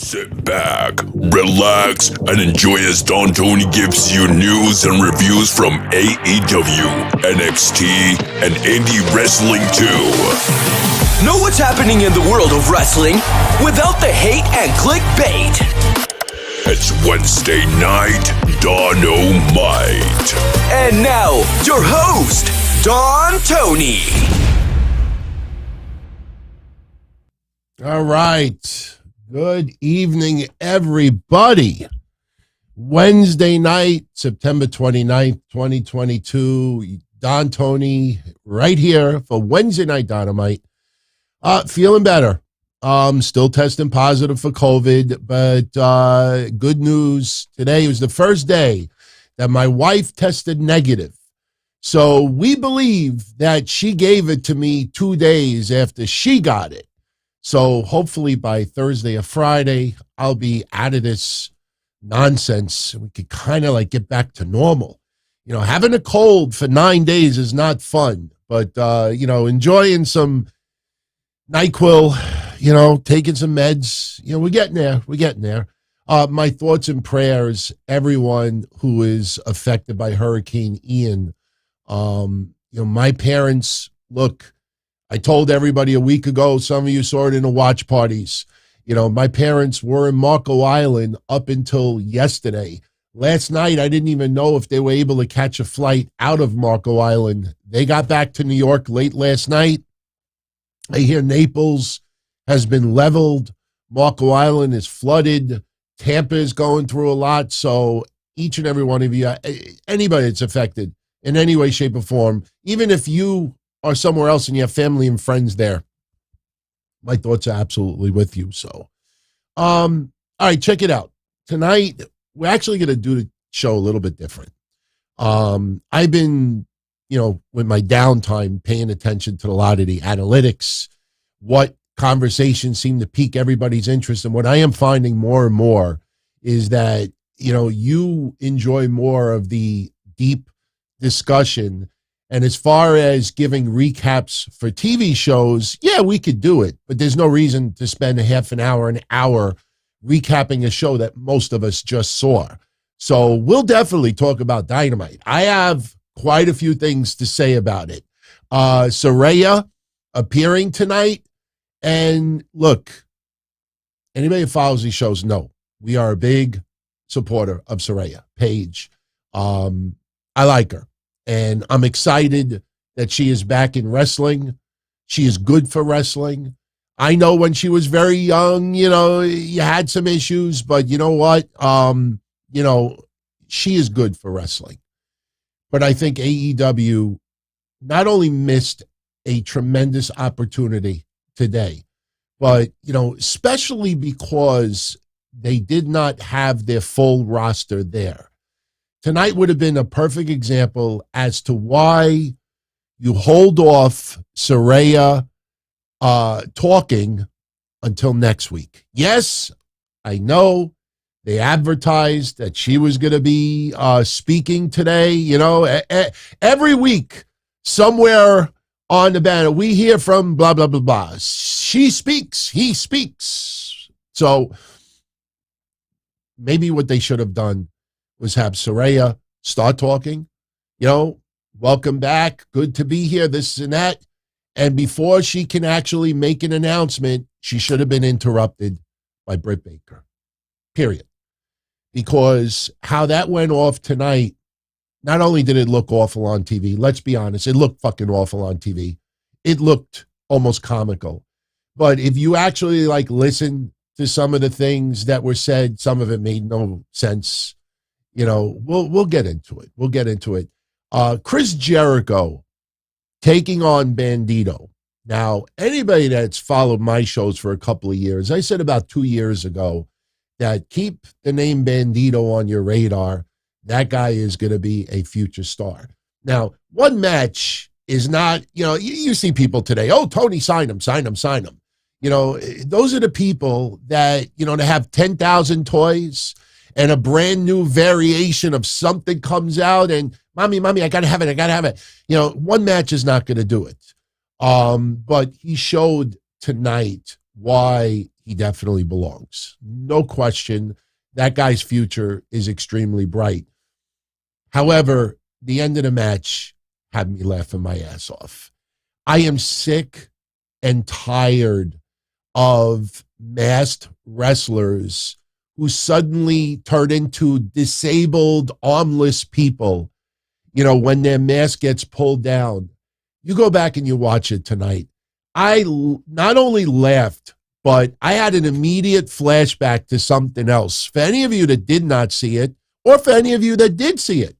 Sit back, relax, and enjoy as Don Tony gives you news and reviews from AEW, NXT, and indie wrestling too. Know what's happening in the world of wrestling without the hate and clickbait. It's Wednesday night, Don-O-Mite. And now, your host, Don Tony. All right. Good evening, everybody. Wednesday night, September 29th, 2022. Don Tony right here for Wednesday Night Dynamite. Feeling better. Still testing positive for COVID, but good news. Today was the first day that my wife tested negative. So we believe that she gave it to me 2 days after she got it. So hopefully by Thursday or Friday, I'll be out of this nonsense. We could kind of like get back to normal. You know, having a cold for 9 days is not fun, but, enjoying some NyQuil, taking some meds, we're getting there. We're getting there. My thoughts and prayers, everyone who is affected by Hurricane Ian. My parents, look, I told everybody a week ago, some of you saw it in the watch parties. My parents were in Marco Island up until yesterday. Last night, I didn't even know if they were able to catch a flight out of Marco Island. They got back to New York late last night. I hear Naples has been leveled. Marco Island is flooded. Tampa is going through a lot. So each and every one of you, anybody that's affected in any way, shape, or form, even if you are somewhere else and you have family and friends there, my thoughts are absolutely with you. So, all right, check it out. Tonight, we're actually going to do the show a little bit different. I've been, with my downtime, paying attention to a lot of the analytics, what conversations seem to pique everybody's interest. And what I am finding more and more is that, you enjoy more of the deep discussion. And as far as giving recaps for TV shows, yeah, we could do it, but there's no reason to spend a half an hour, recapping a show that most of us just saw. So we'll definitely talk about Dynamite. I have quite a few things to say about it. Saraya appearing tonight. And look, anybody who follows these shows know we are a big supporter of Saraya Paige. I like her. And I'm excited that she is back in wrestling. She is good for wrestling. I know when she was very young, you had some issues, but you know what? She is good for wrestling. But I think AEW not only missed a tremendous opportunity today, but, especially because they did not have their full roster there. Tonight would have been a perfect example as to why you hold off Saraya talking until next week. Yes, I know they advertised that she was going to be speaking today. Every week somewhere on the banner, we hear from blah, blah, blah, blah. She speaks, he speaks. So maybe what they should have done was have Saraya start talking, welcome back, good to be here, this and that. And before she can actually make an announcement, she should have been interrupted by Britt Baker, period. Because how that went off tonight, not only did it look awful on TV, let's be honest, it looked fucking awful on TV. It looked almost comical. But if you actually listen to some of the things that were said, some of it made no sense. We'll get into it. We'll get into it. Chris Jericho taking on Bandito. Now, anybody that's followed my shows for a couple of years, I said about 2 years ago that keep the name Bandito on your radar. That guy is going to be a future star. Now, one match is not, you see people today, oh, Tony, sign him. Those are the people that, to have 10,000 toys and a brand new variation of something comes out and mommy, I got to have it. One match is not going to do it. But he showed tonight why he definitely belongs. No question, that guy's future is extremely bright. However, the end of the match had me laughing my ass off. I am sick and tired of masked wrestlers who suddenly turn into disabled, armless people, when their mask gets pulled down. You go back and you watch it tonight. I not only laughed, but I had an immediate flashback to something else. For any of you that did not see it, or for any of you that did see it,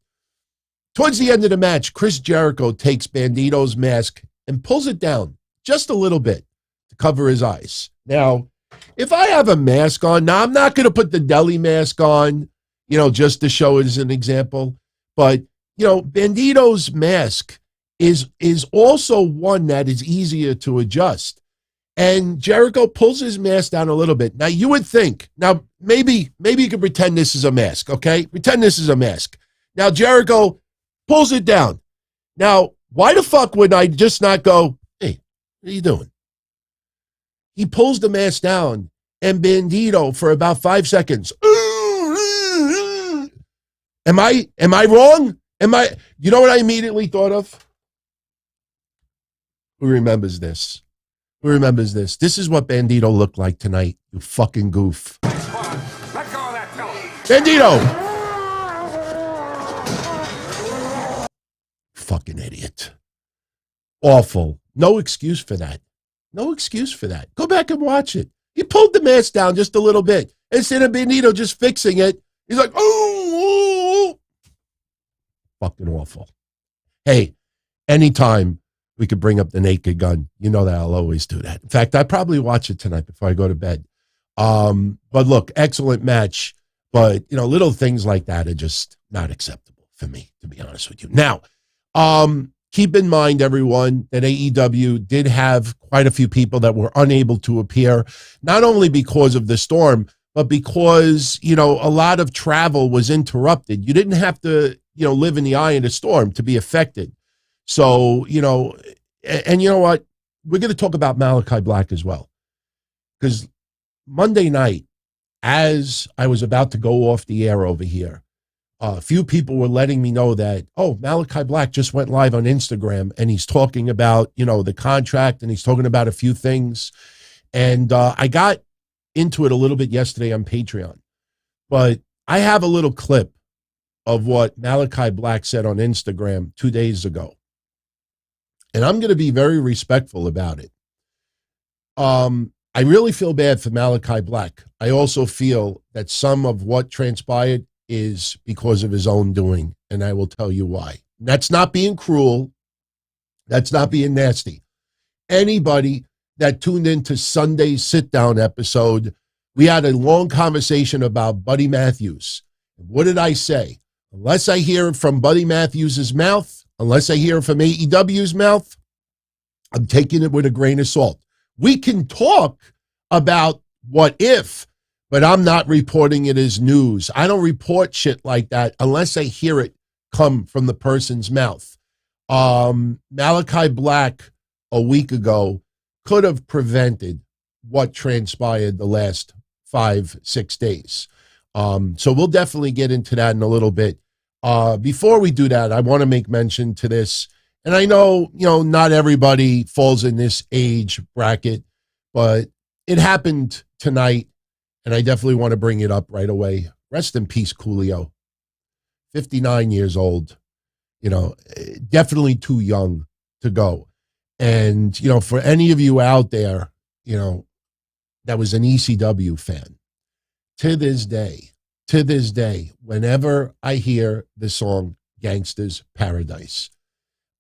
towards the end of the match, Chris Jericho takes Bandito's mask and pulls it down just a little bit to cover his eyes. Now, if I have a mask on, now I'm not going to put the deli mask on, just to show it as an example. But, Bandito's mask is also one that is easier to adjust. And Jericho pulls his mask down a little bit. Now, you would think, maybe you can pretend this is a mask, okay? Pretend this is a mask. Now, Jericho pulls it down. Now, why the fuck would I just not go, hey, what are you doing? He pulls the mask down, and Bandito, for about 5 seconds, am I wrong? You know what I immediately thought of? Who remembers this? Who remembers this? This is what Bandito looked like tonight, you fucking goof. Let go of that fellow. Bandito! Fucking idiot. Awful. No excuse for that. No excuse for that. Go back and watch it. He pulled the mask down just a little bit. Instead of Bandito just fixing it, he's like, oh. Fucking awful. Hey, anytime we could bring up the Naked Gun, you know that I'll always do that. In fact, I probably watch it tonight before I go to bed. But look, excellent match. But, little things like that are just not acceptable for me, to be honest with you. Now, keep in mind, everyone, that AEW did have quite a few people that were unable to appear, not only because of the storm, but because, a lot of travel was interrupted. You didn't have to, live in the eye of the storm to be affected. So, and you know what? We're going to talk about Malakai Black as well. Because Monday night, as I was about to go off the air over here, a few people were letting me know that, Malakai Black just went live on Instagram and he's talking about, the contract, and he's talking about a few things. And I got into it a little bit yesterday on Patreon. But I have a little clip of what Malakai Black said on Instagram 2 days ago. And I'm going to be very respectful about it. I really feel bad for Malakai Black. I also feel that some of what transpired is because of his own doing, and I will tell you why. That's not being cruel. That's not being nasty. Anybody that tuned into Sunday's sit-down episode, we had a long conversation about Buddy Matthews. What did I say? Unless I hear it from Buddy Matthews' mouth, unless I hear it from AEW's mouth, I'm taking it with a grain of salt. We can talk about what if, but I'm not reporting it as news. I don't report shit like that unless I hear it come from the person's mouth. Malakai Black a week ago could have prevented what transpired the last 5-6 days. So we'll definitely get into that in a little bit. Before we do that, I want to make mention to this. And I know, not everybody falls in this age bracket, but it happened tonight. And I definitely want to bring it up right away. Rest in peace, Coolio. 59 years old, definitely too young to go. And, for any of you out there, that was an ECW fan, to this day, whenever I hear the song Gangsta's Paradise,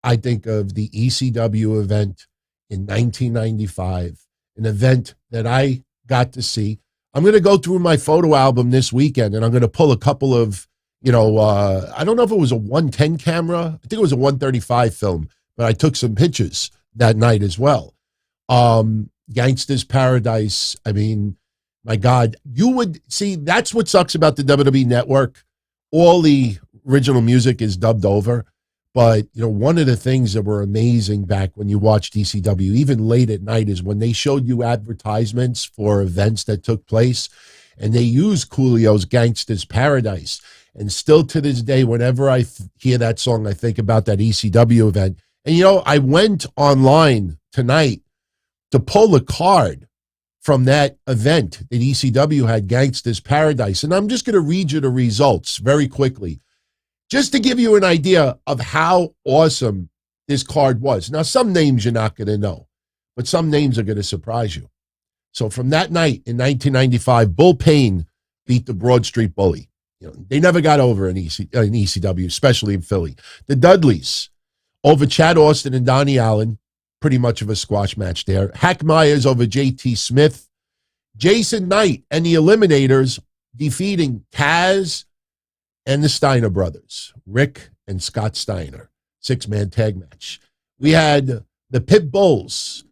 I think of the ECW event in 1995, an event that I got to see. I'm going to go through my photo album this weekend, and I'm going to pull a couple of, I don't know if it was a 110 camera. I think it was a 135 film, but I took some pictures that night as well. Gangsta's Paradise. I mean, my God, you would see, that's what sucks about the WWE Network. All the original music is dubbed over, But, one of the things that were amazing back when you watched ECW, even late at night, is when they showed you advertisements for events that took place, and they used Coolio's Gangsta's Paradise. And still to this day, whenever I hear that song, I think about that ECW event. And, I went online tonight to pull a card from that event that ECW had, Gangsta's Paradise. And I'm just going to read you the results very quickly, just to give you an idea of how awesome this card was. Now, some names you're not going to know, but some names are going to surprise you. So from that night in 1995, Bull Payne beat the Broad Street Bully. They never got over in ECW, especially in Philly. The Dudleys over Chad Austin and Donnie Allen, pretty much of a squash match there. Hack Myers over JT Smith. Jason Knight and the Eliminators defeating Taz and the Steiner brothers, Rick and Scott Steiner, 6-man tag match. We had the Pit Bulls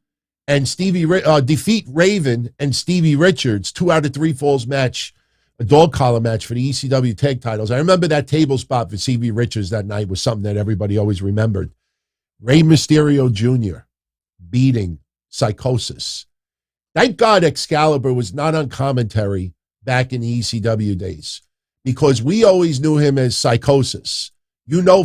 and defeat Raven and Stevie Richards, 2 out of 3 falls match, a dog collar match for the ECW tag titles. I remember that table spot for Stevie Richards that night was something that everybody always remembered. Rey Mysterio Jr. beating Psychosis. Thank God Excalibur was not on commentary back in the ECW days, because we always knew him as Psychosis.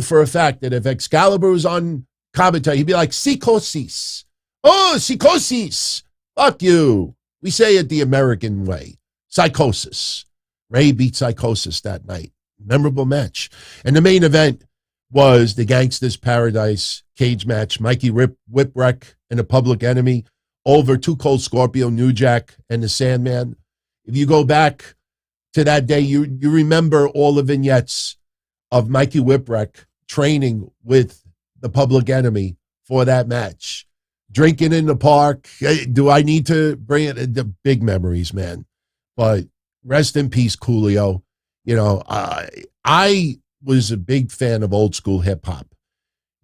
For a fact that if Excalibur was on commentary, he'd be like, Psychosis. Oh, Psychosis. Fuck you. We say it the American way. Psychosis. Ray beat Psychosis that night. Memorable match. And the main event was the Gangsta's Paradise cage match. Mikey Whipwreck and the Public Enemy over Too Cold Scorpio, New Jack, and the Sandman. If you go back to that day, you remember all the vignettes of Mikey Whipwreck training with the Public Enemy for that match. Drinking in the park. Do I need to bring it? The big memories, man. But rest in peace, Coolio. I was a big fan of old school hip hop.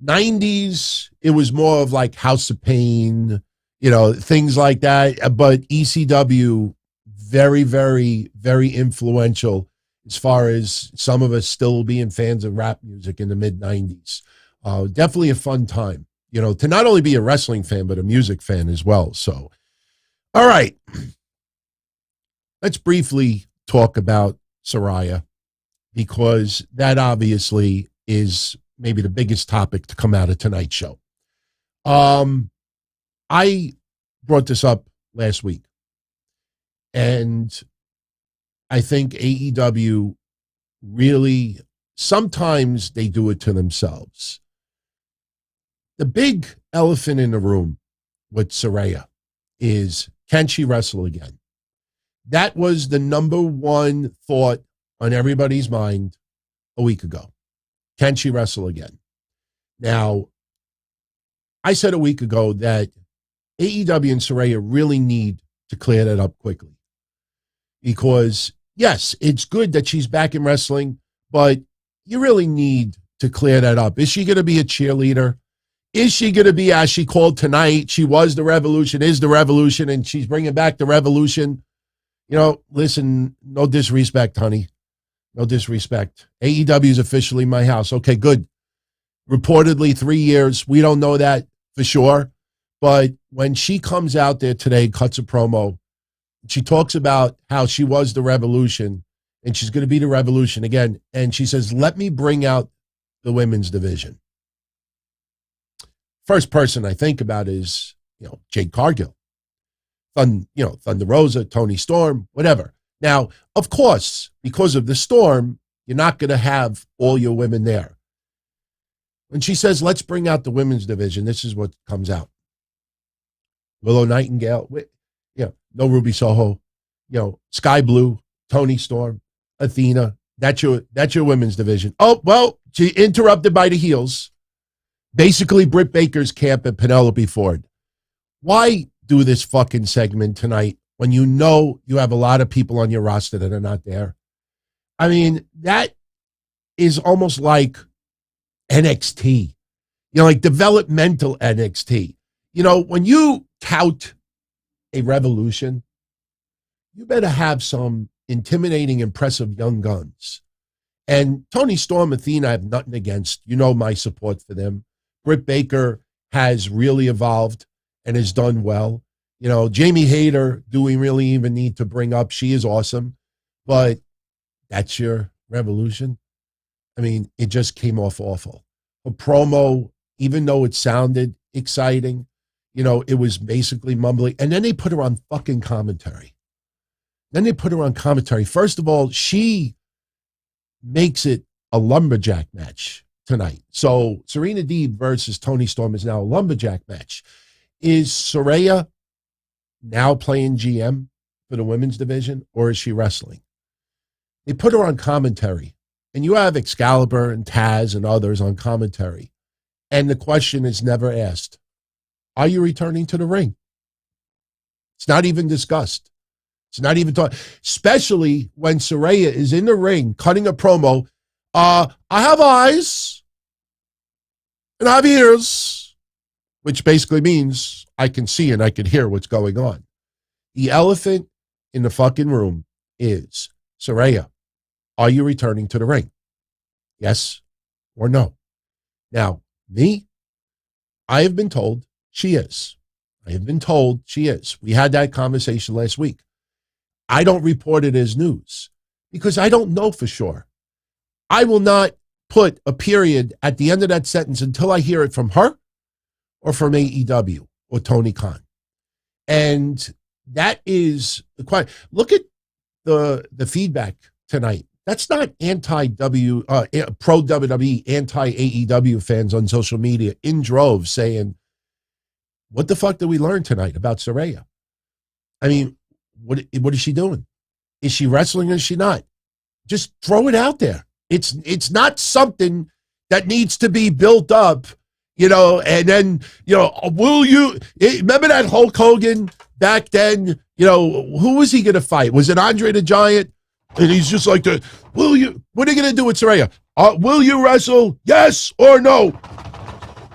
90s, it was more of like House of Pain, things like that. But ECW, very, very, very influential as far as some of us still being fans of rap music in the mid-90s. Definitely a fun time, to not only be a wrestling fan, but a music fan as well. So, all right. Let's briefly talk about Saraya, because that obviously is maybe the biggest topic to come out of tonight's show. I brought this up last week, and I think AEW really, sometimes they do it to themselves. The big elephant in the room with Saraya is, can she wrestle again? That was the number one thought on everybody's mind a week ago. Can she wrestle again? Now, I said a week ago that AEW and Saraya really need to clear that up quickly. Because, yes, it's good that she's back in wrestling, but you really need to clear that up. Is she going to be a cheerleader? Is she going to be, as she called tonight, she was the Revolution, is the Revolution, and she's bringing back the Revolution? Listen, no disrespect, honey. No disrespect. AEW is officially my house. Okay, good. Reportedly 3 years. We don't know that for sure. But when she comes out there today, cuts a promo, she talks about how she was the Revolution and she's going to be the Revolution again. And she says, let me bring out the women's division. First person I think about is, Jade Cargill. Thunder Rosa, Tony Storm, whatever. Now, of course, because of the Storm, you're not going to have all your women there. When she says, let's bring out the women's division, this is what comes out. Willow Nightingale, no Ruby Soho, Sky Blue, Tony Storm, Athena. That's your women's division. Oh, well, she interrupted by the heels. Basically, Britt Baker's camp and Penelope Ford. Why do this fucking segment tonight when you have a lot of people on your roster that are not there? I mean, that is almost like NXT, like developmental NXT. When you tout a revolution, you better have some intimidating, impressive young guns. And Tony Storm, Athena, I have nothing against. You know my support for them. Britt Baker has really evolved and has done well. You know, Jamie Hayter, do we really even need to bring up? She is awesome. But that's your revolution? I mean, it just came off awful. A promo, even though it sounded exciting, you know, it was basically mumbling. And then they put her on fucking commentary. First of all, she makes it a lumberjack match tonight. So Serena Deeb versus Tony Storm is now a lumberjack match. Is Saraya now playing GM for the women's division, or is she wrestling? They put her on commentary, and you have Excalibur and Taz and others on commentary. And the question is never asked, are you returning to the ring? It's not even discussed. It's not even talked, especially when Saraya is in the ring cutting a promo. I have eyes and I have ears, which basically means I can see and I can hear what's going on. The elephant in the fucking room is, Saraya, are you returning to the ring? Yes or no? Now, me, I have been told she is. We had that conversation last week. I don't report it as news because I don't know for sure. I will not put a period at the end of that sentence until I hear it from her or from AEW or Tony Khan. And that is quite, look at the feedback tonight. That's not pro WWE, anti-AEW fans on social media in droves saying, what the fuck did we learn tonight about Saraya? I mean, what is she doing? Is she wrestling or is she not? Just throw it out there. It's not something that needs to be built up, you know, and then, you know, remember that Hulk Hogan back then, you know, who was he going to fight? Was it Andre the Giant? And he's just like, what are you going to do with Saraya? Will you wrestle? Yes or no?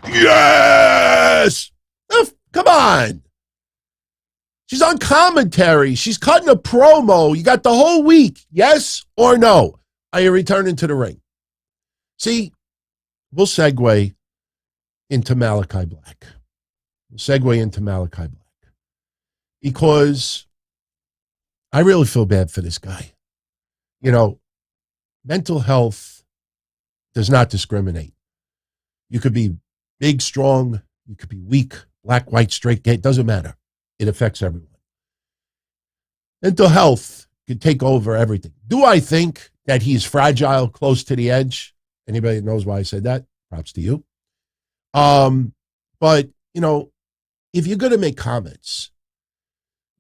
Yes! Oh, come on. She's on commentary. She's cutting a promo. You got the whole week. Yes or no? Are you returning to the ring? See, we'll segue into Malakai Black. Because I really feel bad for this guy. You know, mental health does not discriminate. You could be big, strong. You could be weak, black, white, straight, gay. It doesn't matter. It affects everyone. Mental health could take over everything. Do I think that he's fragile, close to the edge? Anybody that knows why I said that? Props to you. But, you know, if you're going to make comments,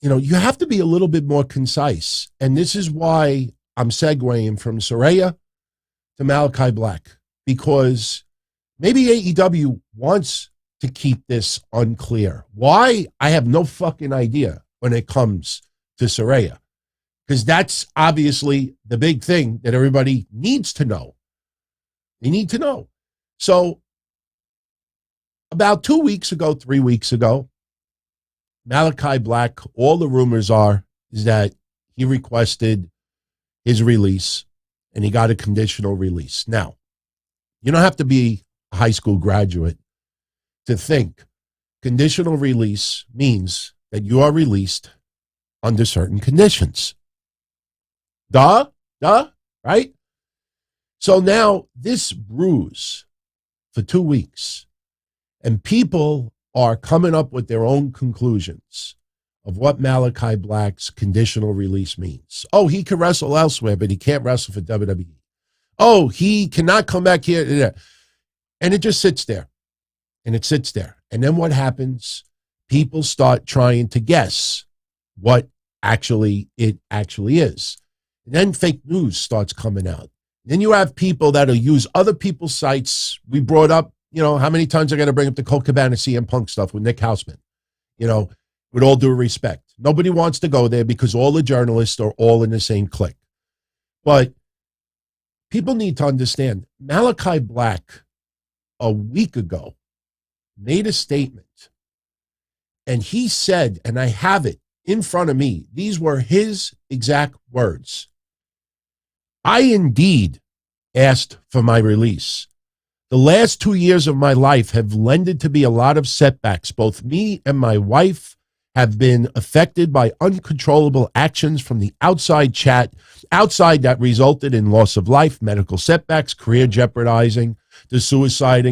you know, you have to be a little bit more concise. And this is why I'm segueing from Saraya to Malakai Black, because maybe AEW wants to keep this unclear. Why? I have no fucking idea when it comes to Saraya, because that's obviously the big thing that everybody needs to know. They need to know. So about 3 weeks ago, Malakai Black, all the rumors is that he requested his release and he got a conditional release. Now, you don't have to be a high school graduate to think conditional release means that you are released under certain conditions. Duh, right? So now this brews for 2 weeks, and people are coming up with their own conclusions of what Malakai Black's conditional release means. Oh, he can wrestle elsewhere, but he can't wrestle for WWE. Oh, he cannot come back here. And it just sits there. And then what happens? People start trying to guess what it actually is. And then fake news starts coming out. Then you have people that'll use other people's sites. We brought up, you know, how many times I got to bring up the Colt Cabana CM Punk stuff with Nick Hausman? You know, with all due respect. Nobody wants to go there because all the journalists are all in the same clique. But people need to understand, Malakai Black a week ago made a statement, and he said, and I have it in front of me, these were his exact words. I indeed asked for my release. The last 2 years of my life have lended to be a lot of setbacks. Both me and my wife have been affected by uncontrollable actions from the outside that resulted in loss of life, medical setbacks, career jeopardizing, the suicide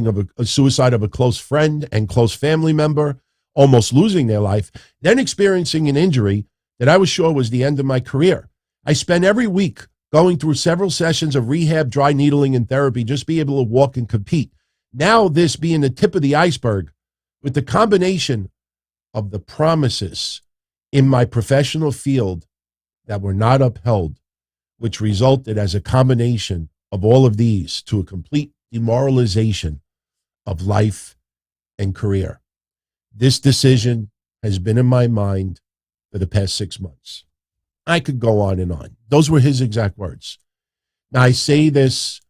of a close friend and close family member, almost losing their life, then experiencing an injury that I was sure was the end of my career. I spent every week going through several sessions of rehab, dry needling, and therapy just to be able to walk and compete. Now this being the tip of the iceberg, with the combination of the promises in my professional field that were not upheld, which resulted as a combination of all of these to a complete demoralization of life and career. This decision has been in my mind for the past 6 months. I could go on and on. Those were his exact words. Now, I say this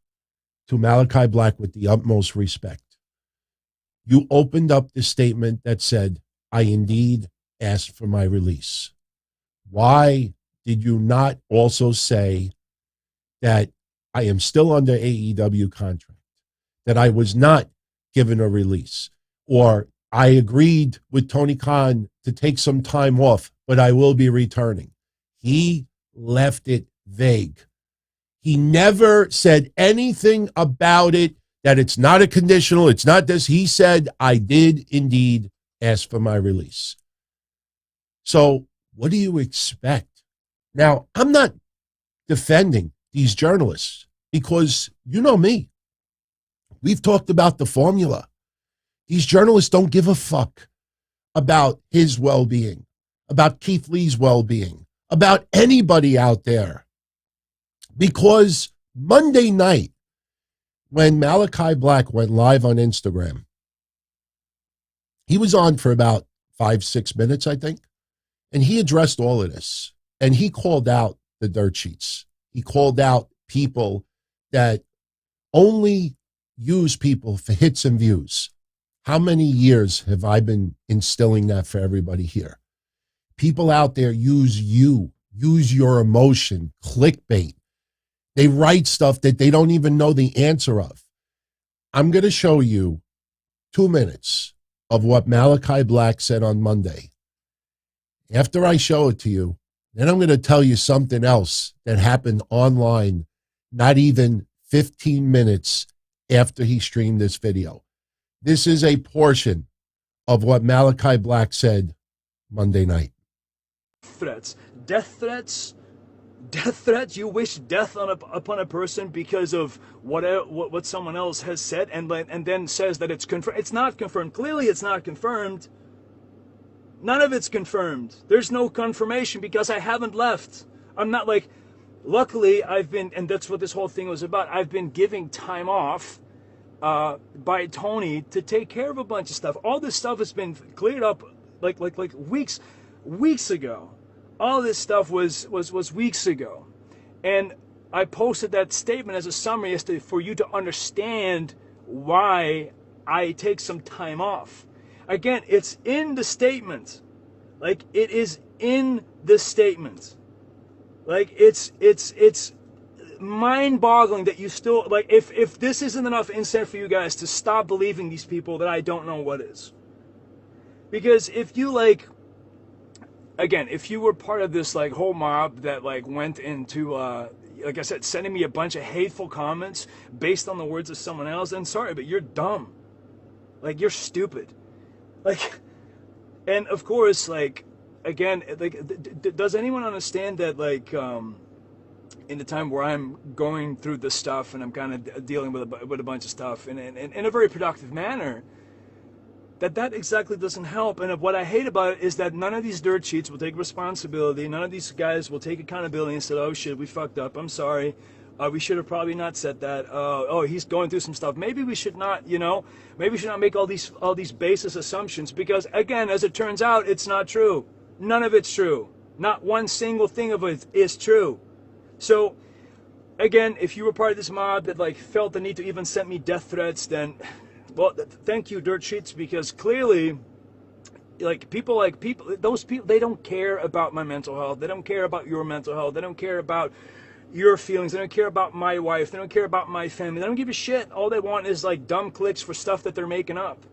to Malakai Black with the utmost respect. You opened up the statement that said, I indeed asked for my release. Why did you not also say that I am still under AEW contract, that I was not given a release, or I agreed with Tony Khan to take some time off, but I will be returning? He left it vague. He never said anything about it, that it's not a conditional, it's not this. He said, I did indeed ask for my release. So what do you expect? Now, I'm not defending these journalists because you know me. We've talked about the formula. These journalists don't give a fuck about his well-being, about Keith Lee's well-being, about anybody out there. Because Monday night, when Malakai Black went live on Instagram, he was on for about 5-6 minutes, I think, and he addressed all of this. And he called out the dirt sheets. He called out people that only use people for hits and views. How many years have I been instilling that for everybody here? People out there use your emotion, clickbait. They write stuff that they don't even know the answer of. I'm going to show you 2 minutes of what Malakai Black said on Monday. After I show it to you, then I'm going to tell you something else that happened online, not even 15 minutes after he streamed this video. This is a portion of what Malakai Black said Monday night. Death threats. You wish death upon a person because of what someone else has said, and then says that it's confirmed. It's not confirmed. Clearly, it's not confirmed. None of it's confirmed. There's no confirmation because I haven't left. I'm not like. Luckily, I've been, and that's what this whole thing was about. I've been giving time off by Tony to take care of a bunch of stuff. All this stuff has been cleared up like weeks ago. All this stuff was weeks ago, and I posted that statement as a summary for you to understand why I take some time off. Again, it's in the statement. Like, it is in the statement. Like, it's mind-boggling that you still, like, if this isn't enough incentive for you guys to stop believing these people, then I don't know what is. Because if you, like, again, if you were part of this, like, whole mob that, like, went into, like I said, sending me a bunch of hateful comments based on the words of someone else, then sorry, but you're dumb. Like, you're stupid. Like, and of course, like, again, like, does anyone understand that, like, in the time where I'm going through this stuff and I'm kind of dealing with a bunch of stuff in a very productive manner, that exactly doesn't help. And what I hate about it is that none of these dirt sheets will take responsibility. None of these guys will take accountability and say, oh shit, we fucked up, I'm sorry. We should have probably not said that. Oh, he's going through some stuff. Maybe we should not, maybe we should not make all these baseless assumptions, because, again, as it turns out, it's not true. None of it's true. Not one single thing of it is true. So, again, if you were part of this mob that, like, felt the need to even send me death threats, then, well, thank you, dirt sheets, because clearly, those people, they don't care about my mental health. They don't care about your mental health. They don't care about your feelings. They don't care about my wife. They don't care about my family. They don't give a shit. All they want is like dumb clicks for stuff that they're making up,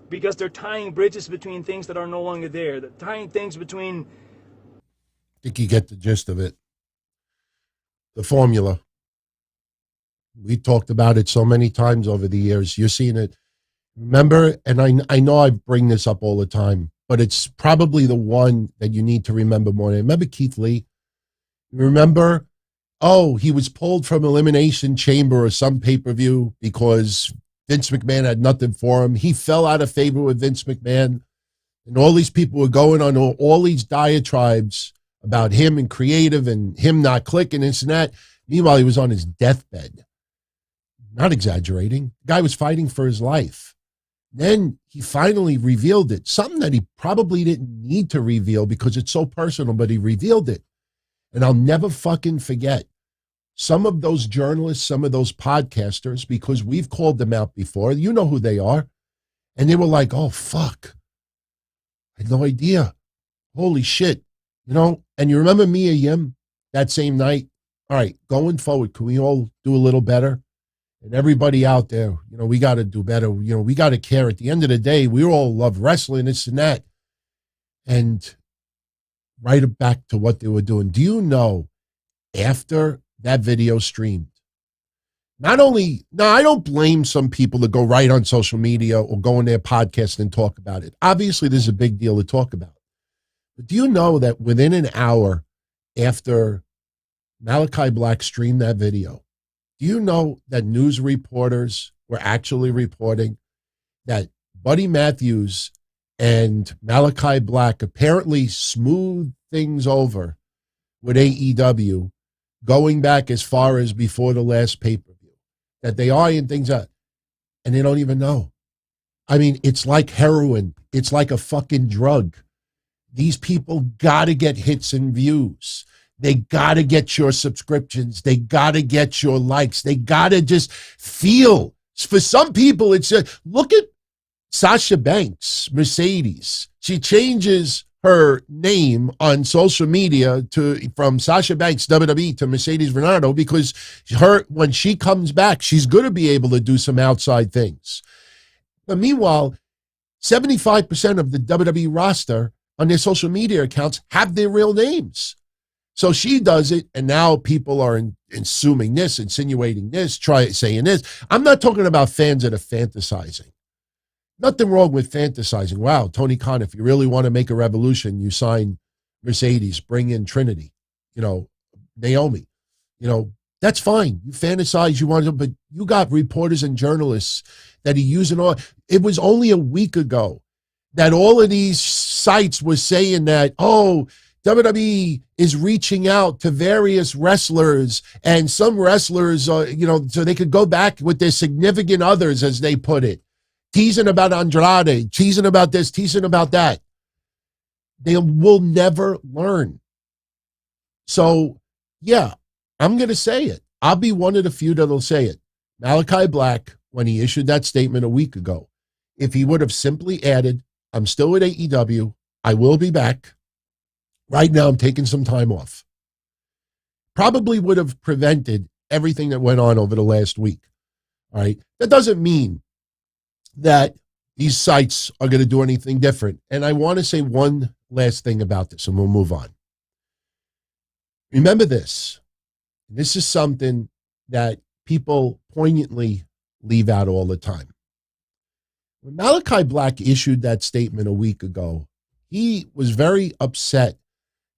because they're tying bridges between things that are no longer there. They're tying things between. I think you get the gist of it. The formula. We talked about it so many times over the years. You're seeing it. Remember, and I know I bring this up all the time, but it's probably the one that you need to remember more. Remember Keith Lee? Remember, he was pulled from Elimination Chamber or some pay-per-view because Vince McMahon had nothing for him. He fell out of favor with Vince McMahon, and all these people were going on all these diatribes about him and creative and him not clicking, this and that. Meanwhile, he was on his deathbed. Not exaggerating. The guy was fighting for his life. Then he finally revealed it, something that he probably didn't need to reveal because it's so personal, but he revealed it. And I'll never fucking forget some of those journalists, some of those podcasters, because we've called them out before. You know who they are. And they were like, oh, fuck. I had no idea. Holy shit. And you remember Mia Yim that same night? All right, going forward, can we all do a little better? And everybody out there, we got to do better. We got to care. At the end of the day, we all love wrestling, this and that. And right back to what they were doing. Do you know, after that video streamed, I don't blame some people to go right on social media or go on their podcast and talk about it. Obviously, this is a big deal to talk about. But do you know that within an hour after Malakai Black streamed that video, do you know that news reporters were actually reporting that Buddy Matthews and Malakai Black apparently smoothed things over with AEW going back as far as before the last pay-per-view, that they iron things out, and they don't even know. I mean, it's like heroin. It's like a fucking drug. These people got to get hits and views. They got to get your subscriptions. They got to get your likes. They got to just feel. For some people, it's look at Sasha Banks, Mercedes. She changes her name on social media from Sasha Banks WWE to Mercedes Renardo because when she comes back, she's going to be able to do some outside things. But meanwhile, 75% of the WWE roster on their social media accounts have their real names. So she does it, and now people are assuming this, insinuating this, saying this. I'm not talking about fans that are fantasizing. Nothing wrong with fantasizing. Wow, Tony Khan, if you really want to make a revolution, you sign Mercedes, bring in Trinity, Naomi. That's fine. You fantasize, you want to, but you got reporters and journalists that are using all. It was only a week ago that all of these sites were saying that, WWE is reaching out to various wrestlers, and some wrestlers, so they could go back with their significant others, as they put it, teasing about Andrade, teasing about this, teasing about that. They will never learn. So, yeah, I'm going to say it. I'll be one of the few that'll say it. Malakai Black, when he issued that statement a week ago, if he would have simply added, I'm still at AEW, I will be back. Right now, I'm taking some time off. Probably would have prevented everything that went on over the last week. All right. That doesn't mean that these sites are going to do anything different. And I want to say one last thing about this, and we'll move on. Remember this. This is something that people poignantly leave out all the time. When Malakai Black issued that statement a week ago, he was very upset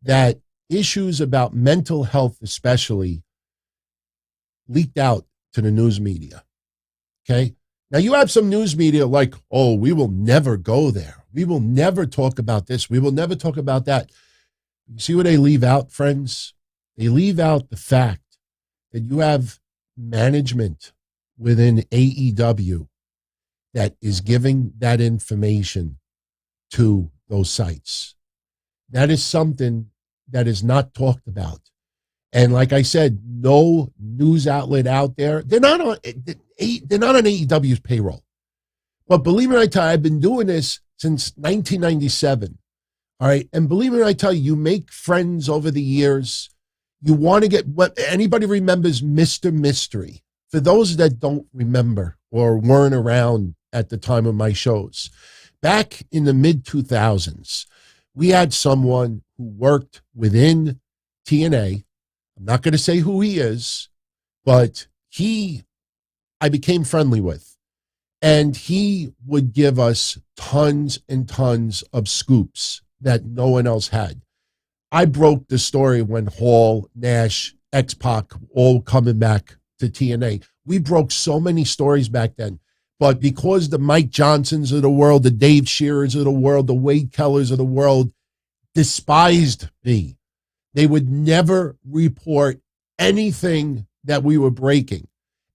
that issues about mental health especially leaked out to the news media. Okay? Now you have some news media like, we will never go there. We will never talk about this. We will never talk about that. You see what they leave out, friends? They leave out the fact that you have management within AEW that is giving that information to those sites. That is something that is not talked about. And like I said, no news outlet out there, they're not on AEW's payroll. But believe me when I tell you, I've been doing this since 1997. All right. And believe me when I tell you, you make friends over the years. You want to get what anybody remembers Mr. Mystery. For those that don't remember or weren't around at the time of my shows, back in the mid 2000s, we had someone who worked within TNA. I'm not going to say who he is, but I became friendly with. And he would give us tons and tons of scoops that no one else had. I broke the story when Hall, Nash, X-Pac all coming back to TNA. We broke so many stories back then. But because the Mike Johnsons of the world, the Dave Shearers of the world, the Wade Kellers of the world despised me, they would never report anything that we were breaking.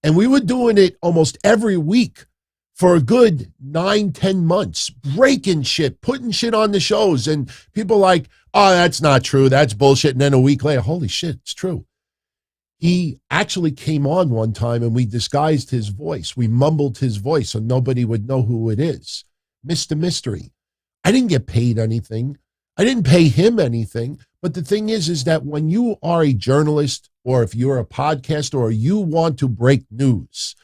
And we were doing it almost every week for a good 9-10 months, breaking shit, putting shit on the shows. And people like, oh, that's not true. That's bullshit. And then a week later, holy shit, it's true. He actually came on one time and we disguised his voice. We mumbled his voice so nobody would know who it is. Mr. Mystery. I didn't get paid anything. I didn't pay him anything. But the thing is that when you are a journalist or if you're a podcaster or you want to break news,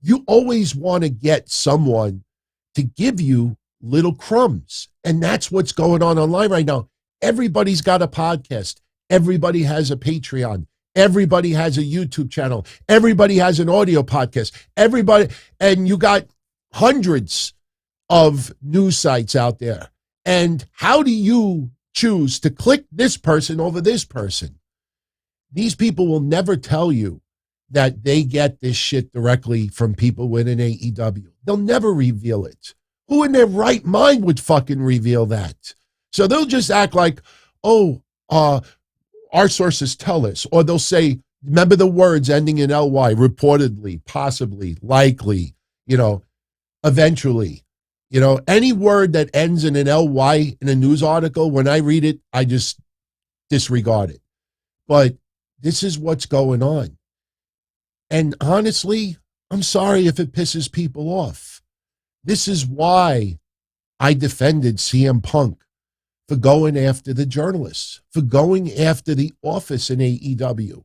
you always want to get someone to give you little crumbs. And that's what's going on online right now. Everybody's got a podcast. Everybody has a Patreon. Everybody has a YouTube channel. Everybody has an audio podcast. Everybody, and you got hundreds of news sites out there. And how do you choose to click this person over this person? These people will never tell you that they get this shit directly from people within AEW. They'll never reveal it. Who in their right mind would fucking reveal that? So they'll just act like, oh, our sources tell us, or they'll say, remember the words ending in ly, reportedly, possibly, likely, eventually. Any word that ends in an ly in a news article, when I read it, I just disregard it. But this is what's going on. And honestly, I'm sorry if it pisses people off. This is why I defended CM Punk for going after the journalists, for going after the office in AEW.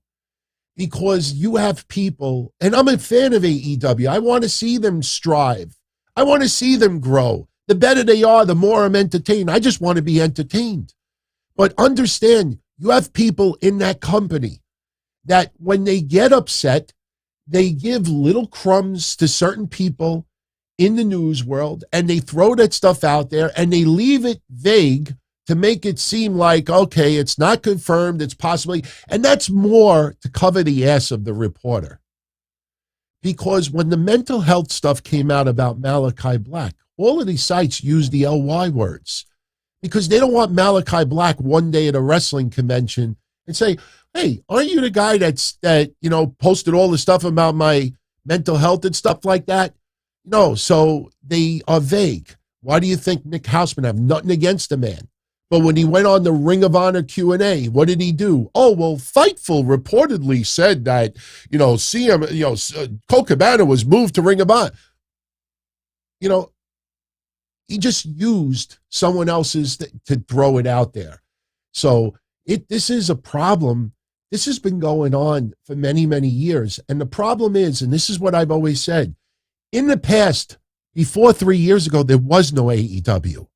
Because you have people, and I'm a fan of AEW. I want to see them strive. I want to see them grow. The better they are, the more I'm entertained. I just want to be entertained. But understand, you have people in that company that when they get upset, they give little crumbs to certain people in the news world, and they throw that stuff out there, and they leave it vague to make it seem like, okay, it's not confirmed, it's possibly, and that's more to cover the ass of the reporter. Because when the mental health stuff came out about Malakai Black, all of these sites use the ly words because they don't want Malakai Black one day at a wrestling convention and say, hey, aren't you the guy that posted all the stuff about my mental health and stuff like that? No, so they are vague. Why do you think Nick Hausman? I have nothing against the man. But when he went on the Ring of Honor Q&A, what did he do? Oh, well, Fightful reportedly said that, Colt Cabana was moved to Ring of Honor. He just used someone else's to throw it out there. So this is a problem. This has been going on for many, many years. And the problem is, and this is what I've always said, in the past, before 3 years ago, there was no AEW.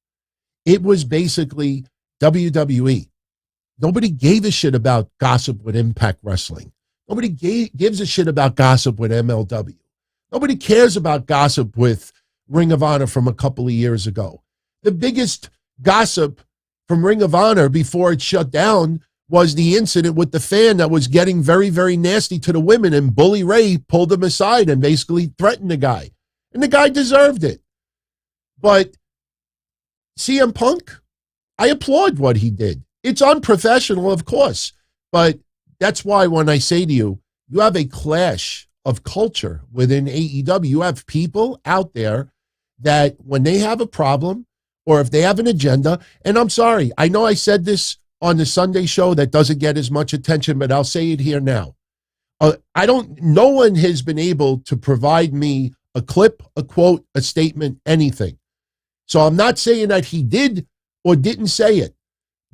It was basically WWE. Nobody gave a shit about gossip with Impact Wrestling. Nobody gives a shit about gossip with MLW. Nobody cares about gossip with Ring of Honor from a couple of years ago. The biggest gossip from Ring of Honor before it shut down was the incident with the fan that was getting very, very nasty to the women, and Bully Ray pulled him aside and basically threatened the guy. And the guy deserved it. But CM Punk, I applaud what he did. It's unprofessional, of course, but that's why when I say to you, you have a clash of culture within AEW. You have people out there that when they have a problem or if they have an agenda, and I'm sorry, I know I said this on the Sunday show that doesn't get as much attention, but I'll say it here now. No one has been able to provide me a clip, a quote, a statement, anything. So I'm not saying that he did or didn't say it,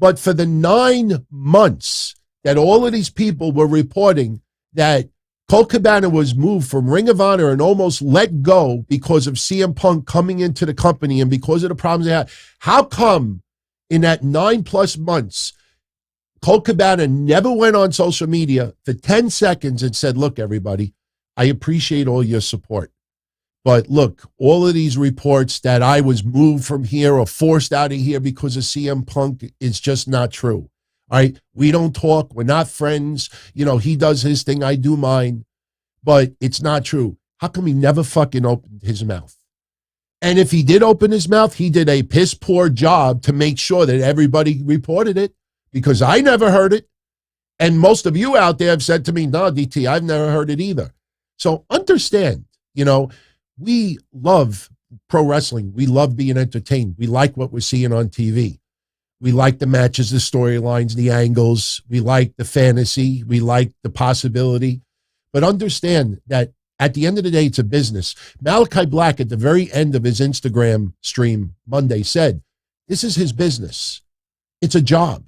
but for the 9 months that all of these people were reporting that Colt Cabana was moved from Ring of Honor and almost let go because of CM Punk coming into the company and because of the problems they had. How come in that 9+ months, Colt Cabana never went on social media for 10 seconds and said, look, everybody, I appreciate all your support. But look, all of these reports that I was moved from here or forced out of here because of CM Punk is just not true. All right, we don't talk. We're not friends. You know, he does his thing. I do mine. But it's not true. How come he never fucking opened his mouth? And if he did open his mouth, he did a piss poor job to make sure that everybody reported it, because I never heard it. And most of you out there have said to me, no, DT, I've never heard it either. So understand, you know, we love pro wrestling. We love being entertained. We like what we're seeing on TV. We like the matches, the storylines, the angles. We like the fantasy. We like the possibility. But understand that at the end of the day, it's a business. Malakai Black, at the very end of his Instagram stream Monday, said, this is his business. It's a job.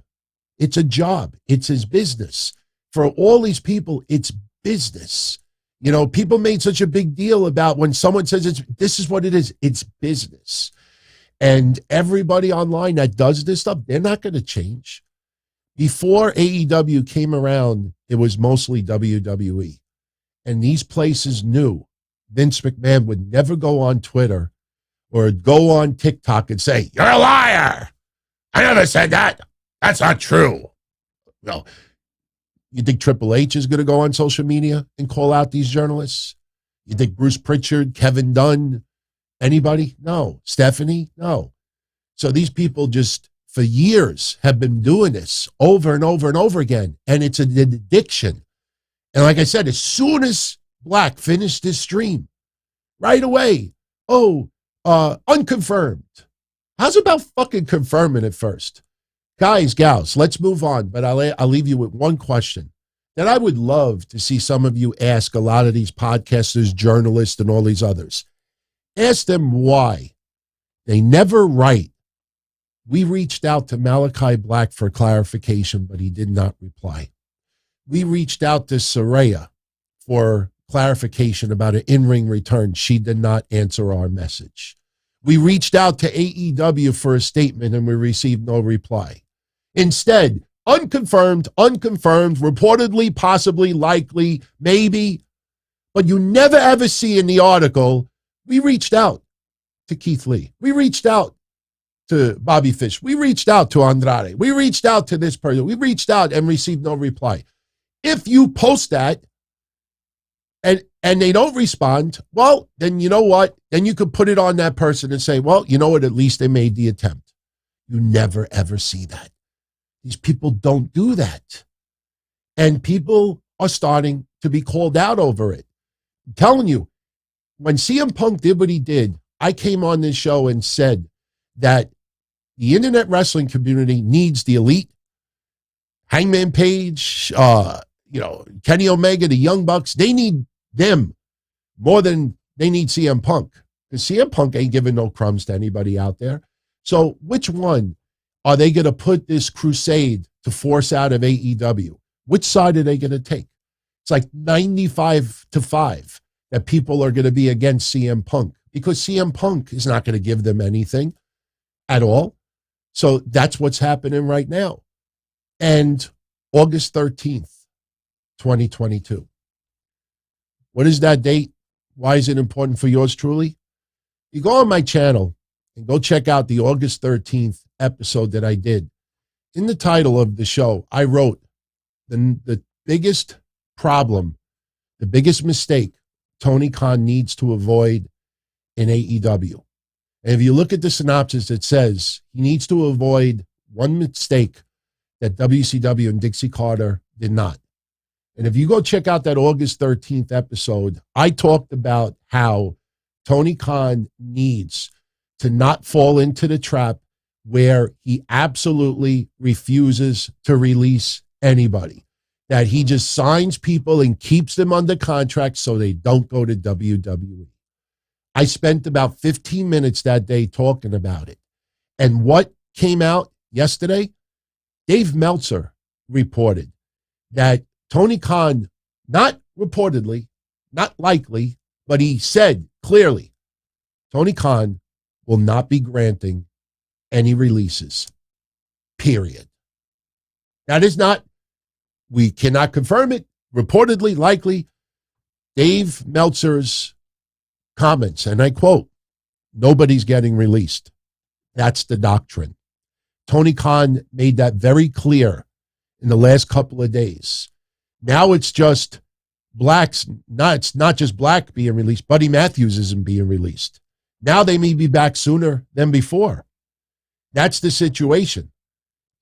It's a job. It's his business. For all these people, it's business. You know, people made such a big deal about when someone says this is what it is. It's business. And everybody online that does this stuff, they're not going to change. Before AEW came around, it was mostly WWE. And these places knew Vince McMahon would never go on Twitter or go on TikTok and say, you're a liar. I never said that. That's not true. Well, you think Triple H is going to go on social media and call out these journalists? You think Bruce Pritchard, Kevin Dunn, anybody? No. Stephanie? No. So these people just, for years, have been doing this over and over and over again. And it's an addiction. And like I said, as soon as Black finished his stream, right away, unconfirmed. How's about fucking confirming it first? Guys, gals, let's move on. But I'll leave you with one question that I would love to see some of you ask a lot of these podcasters, journalists, and all these others. Ask them why they never write. We reached out to Malakai Black for clarification, but he did not reply. We reached out to Saraya for clarification about an in-ring return. She did not answer our message. We reached out to AEW for a statement and we received no reply. Instead, unconfirmed, reportedly, possibly, likely, maybe, but you never ever see in the article, we reached out to Keith Lee. We reached out to Bobby Fish. We reached out to Andrade. We reached out to this person. We reached out and received no reply. If you post that and they don't respond, well, then you know what? Then you could put it on that person and say, well, you know what? At least they made the attempt. You never, ever see that. These people don't do that. And people are starting to be called out over it. I'm telling you, when CM Punk did what he did, I came on this show and said that the internet wrestling community needs the Elite, Hangman Page, Kenny Omega, the Young Bucks. They need them more than they need CM Punk, because CM Punk ain't giving no crumbs to anybody out there. So which one are they going to put this crusade to force out of AEW? Which side are they going to take? It's like 95-5 that people are going to be against CM Punk, because CM Punk is not going to give them anything at all. So that's what's happening right now. And August 13th, 2022. What is that date? Why is it important for yours truly? You go on my channel and go check out the August 13th episode that I did. In the title of the show, I wrote the biggest problem, the biggest mistake Tony Khan needs to avoid in AEW. And if you look at the synopsis, it says he needs to avoid one mistake that WCW and Dixie Carter did not. And if you go check out that August 13th episode, I talked about how Tony Khan needs to not fall into the trap where he absolutely refuses to release anybody, that he just signs people and keeps them under contract so they don't go to WWE. I spent about 15 minutes that day talking about it. And what came out yesterday? Dave Meltzer reported that Tony Khan, not reportedly, not likely, but he said clearly, Tony Khan will not be granting any releases, period. That is not, we cannot confirm it, reportedly, likely. Dave Meltzer's comments, and I quote, nobody's getting released. That's the doctrine. Tony Khan made that very clear in the last couple of days. Now it's just it's not just Black being released. Buddy Matthews isn't being released. Now they may be back sooner than before. That's the situation.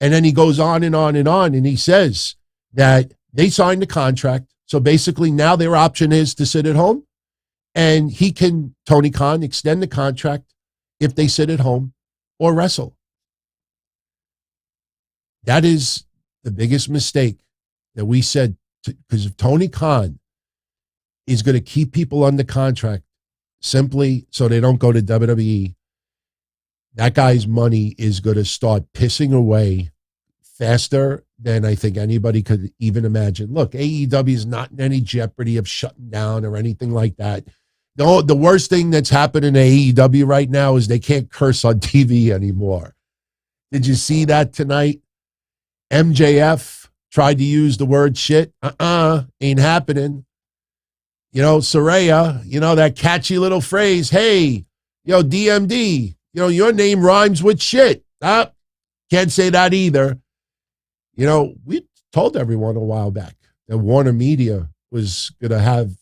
And then he goes on and on and on, and he says that they signed the contract. So basically now their option is to sit at home, and he can, Tony Khan, extend the contract if they sit at home or wrestle. That is the biggest mistake that we said, because if Tony Khan is going to keep people under contract simply so they don't go to WWE, that guy's money is going to start pissing away faster than I think anybody could even imagine. Look, AEW is not in any jeopardy of shutting down or anything like that. The worst thing that's happening to AEW right now is they can't curse on TV anymore. Did you see that tonight? MJF tried to use the word shit. Ain't happening. You know, Saraya, you know, that catchy little phrase, hey, DMD, your name rhymes with shit. Can't say that either. We told everyone a while back that Warner Media was going to have,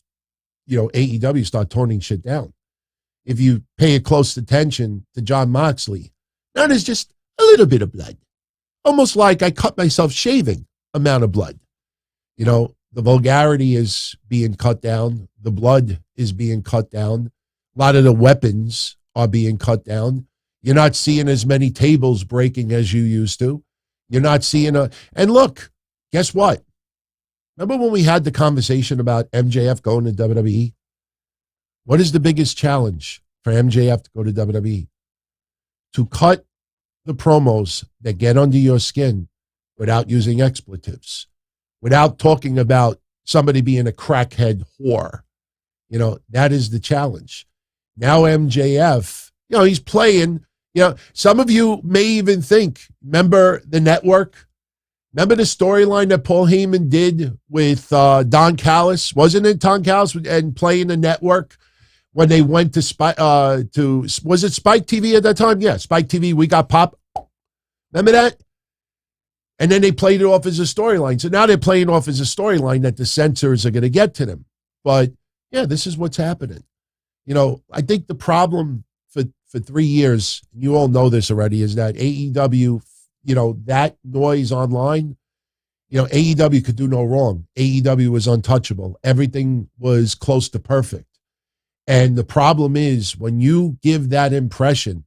AEW start toning shit down. If you pay a close attention to John Moxley, that is just a little bit of blood. Almost like I cut myself shaving amount of blood. The vulgarity is being cut down. The blood is being cut down. A lot of the weapons are being cut down. You're not seeing as many tables breaking as you used to. You're not seeing and look, guess what? Remember when we had the conversation about MJF going to WWE? What is the biggest challenge for MJF to go to WWE? To cut the promos that get under your skin without using expletives, without talking about somebody being a crackhead whore. That is the challenge. Now MJF, he's playing. Some of you may even think, remember the network? Remember the storyline that Paul Heyman did with Don Callis? Wasn't it Don Callis and playing the network when they went to was it Spike TV at that time? Yeah, Spike TV, we got pop. Remember that? And then they played it off as a storyline. So now they're playing off as a storyline that the censors are going to get to them. But yeah, this is what's happening. I think the problem for 3 years, you all know this already, is that AEW, that noise online, AEW could do no wrong. AEW was untouchable. Everything was close to perfect. And the problem is when you give that impression,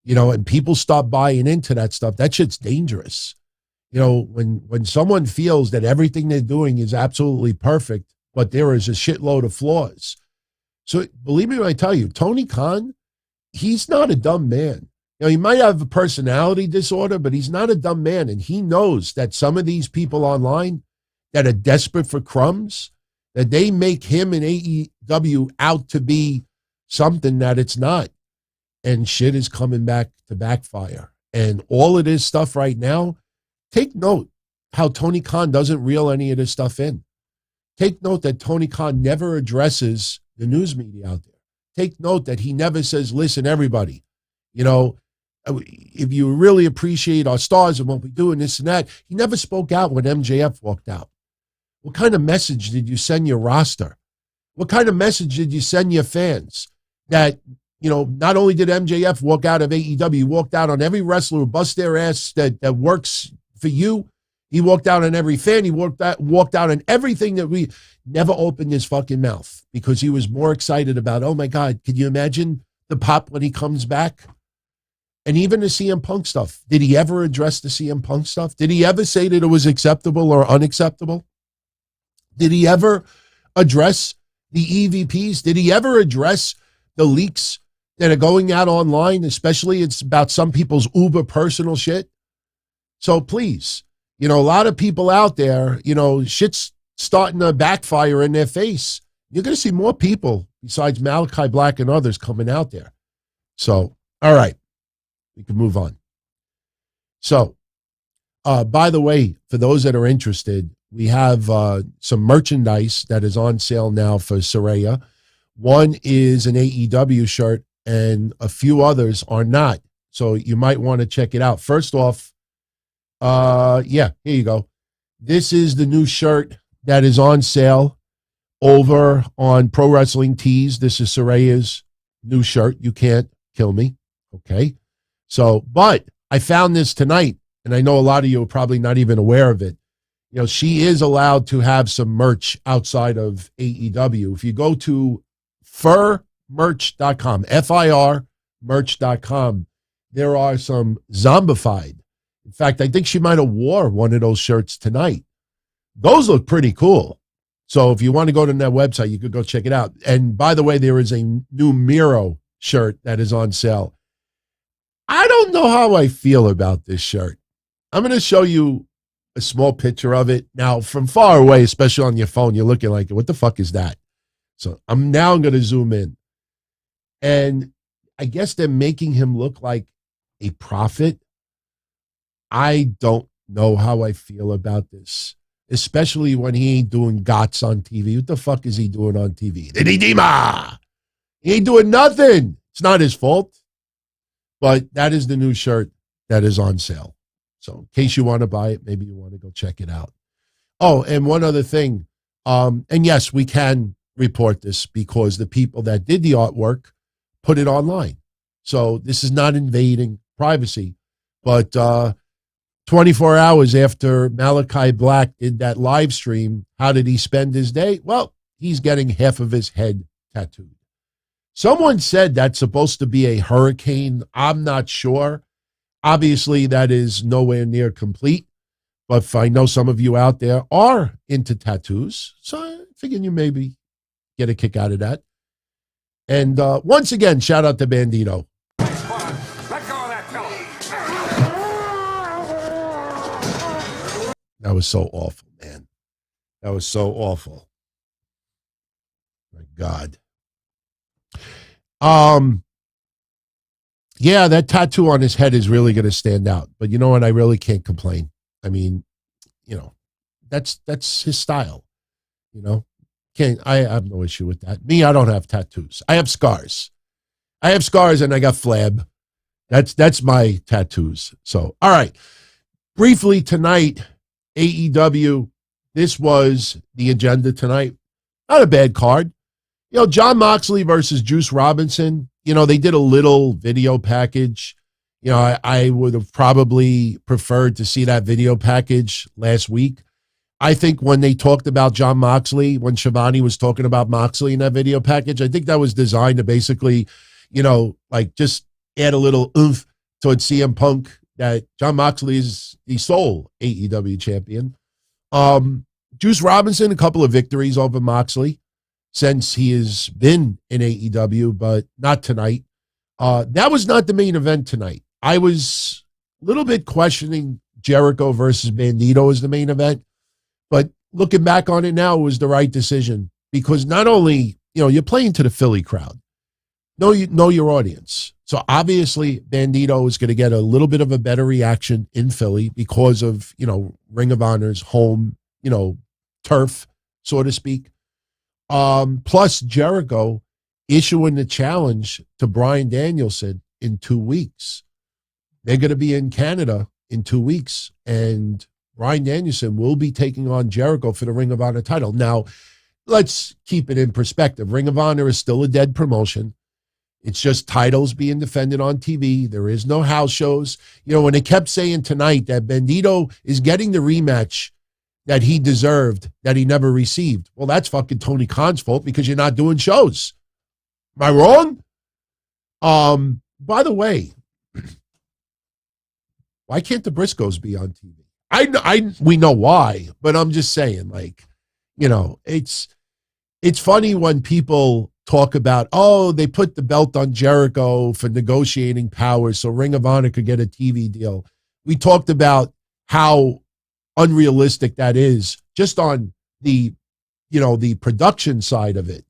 and people stop buying into that stuff, that shit's dangerous. When someone feels that everything they're doing is absolutely perfect, but there is a shitload of flaws. So believe me when I tell you, Tony Khan, he's not a dumb man. He might have a personality disorder, but he's not a dumb man. And he knows that some of these people online that are desperate for crumbs, that they make him and AEW out to be something that it's not. And shit is coming back to backfire. And all of this stuff right now, take note how Tony Khan doesn't reel any of this stuff in. Take note that Tony Khan never addresses the news media out there. Take note that he never says, listen, everybody, if you really appreciate our stars and what we do and this and that. He never spoke out when MJF walked out. What kind of message did you send your roster? What kind of message did you send your fans that, not only did MJF walk out of AEW, he walked out on every wrestler who busts their ass that works for you. He walked out on every fan. He walked out on everything that we never opened his fucking mouth because he was more excited about, oh my God, could you imagine the pop when he comes back? And even the CM Punk stuff. Did he ever address the CM Punk stuff? Did he ever say that it was acceptable or unacceptable? Did he ever address the EVPs? Did he ever address the leaks that are going out online, especially it's about some people's uber personal shit? So please, A lot of people out there, shit's starting to backfire in their face. You're going to see more people besides Malakai Black and others coming out there. So, all right, we can move on. So, by the way, for those that are interested, we have some merchandise that is on sale now for Saraya. One is an AEW shirt and a few others are not. So you might want to check it out. First off, here you go. This is the new shirt that is on sale over on Pro Wrestling Tees. This is Saraya's new shirt. You can't kill me. Okay. So, but I found this tonight, and I know a lot of you are probably not even aware of it. She is allowed to have some merch outside of AEW. If you go to firmerch.com, FIR merch.com, there are some zombified. In fact, I think she might have wore one of those shirts tonight. Those look pretty cool. So if you want to go to that website, you could go check it out. And by the way, there is a new Miro shirt that is on sale. I don't know how I feel about this shirt. I'm going to show you a small picture of it. Now, from far away, especially on your phone, you're looking like, what the fuck is that? So I'm going to zoom in. And I guess they're making him look like a prophet. I don't know how I feel about this, especially when he ain't doing gots on TV. What the fuck is he doing on TV? He ain't doing nothing. It's not his fault. But that is the new shirt that is on sale. So in case you want to buy it, maybe you want to go check it out. Oh, and one other thing. And yes, we can report this because the people that did the artwork put it online. So this is not invading privacy. But 24 hours after Malakai Black did that live stream, how did he spend his day? Well, he's getting half of his head tattooed. Someone said that's supposed to be a hurricane. I'm not sure. Obviously, that is nowhere near complete. But I know some of you out there are into tattoos. So I figured you maybe get a kick out of that. And once again, shout out to Bandito. Let go of that pillow. That was so awful, man. That was so awful. My God. Yeah, that tattoo on his head is really going to stand out. But you know what? I really can't complain. I mean, that's his style. I have no issue with that. Me, I don't have tattoos. I have scars. I have scars and I got flab. That's my tattoos. So, all right. Briefly tonight, AEW, this was the agenda tonight. Not a bad card. John Moxley versus Juice Robinson. They did a little video package. I would have probably preferred to see that video package last week. I think when they talked about John Moxley, when Shivani was talking about Moxley in that video package, I think that was designed to basically, just add a little oomph towards CM Punk that John Moxley is the sole AEW champion. Juice Robinson, a couple of victories over Moxley since he has been in AEW, but not tonight. That was not the main event tonight. I was a little bit questioning Jericho versus Bandito as the main event, but looking back on it now, it was the right decision because not only, you're playing to the Philly crowd. Know your audience. So obviously Bandito is going to get a little bit of a better reaction in Philly because of, Ring of Honor's home, turf, so to speak. Plus Jericho issuing the challenge to Bryan Danielson in 2 weeks. They're going to be in Canada in 2 weeks, and Bryan Danielson will be taking on Jericho for the Ring of Honor title. Now, let's keep it in perspective. Ring of Honor is still a dead promotion. It's just titles being defended on TV. There is no house shows. When they kept saying tonight that Bandito is getting the rematch that he deserved, that he never received. Well, that's fucking Tony Khan's fault because you're not doing shows. Am I wrong? By the way, why can't the Briscoes be on TV? We know why, but I'm just saying, it's funny when people talk about, they put the belt on Jericho for negotiating power so Ring of Honor could get a TV deal. We talked about how unrealistic that is just on the, the production side of it.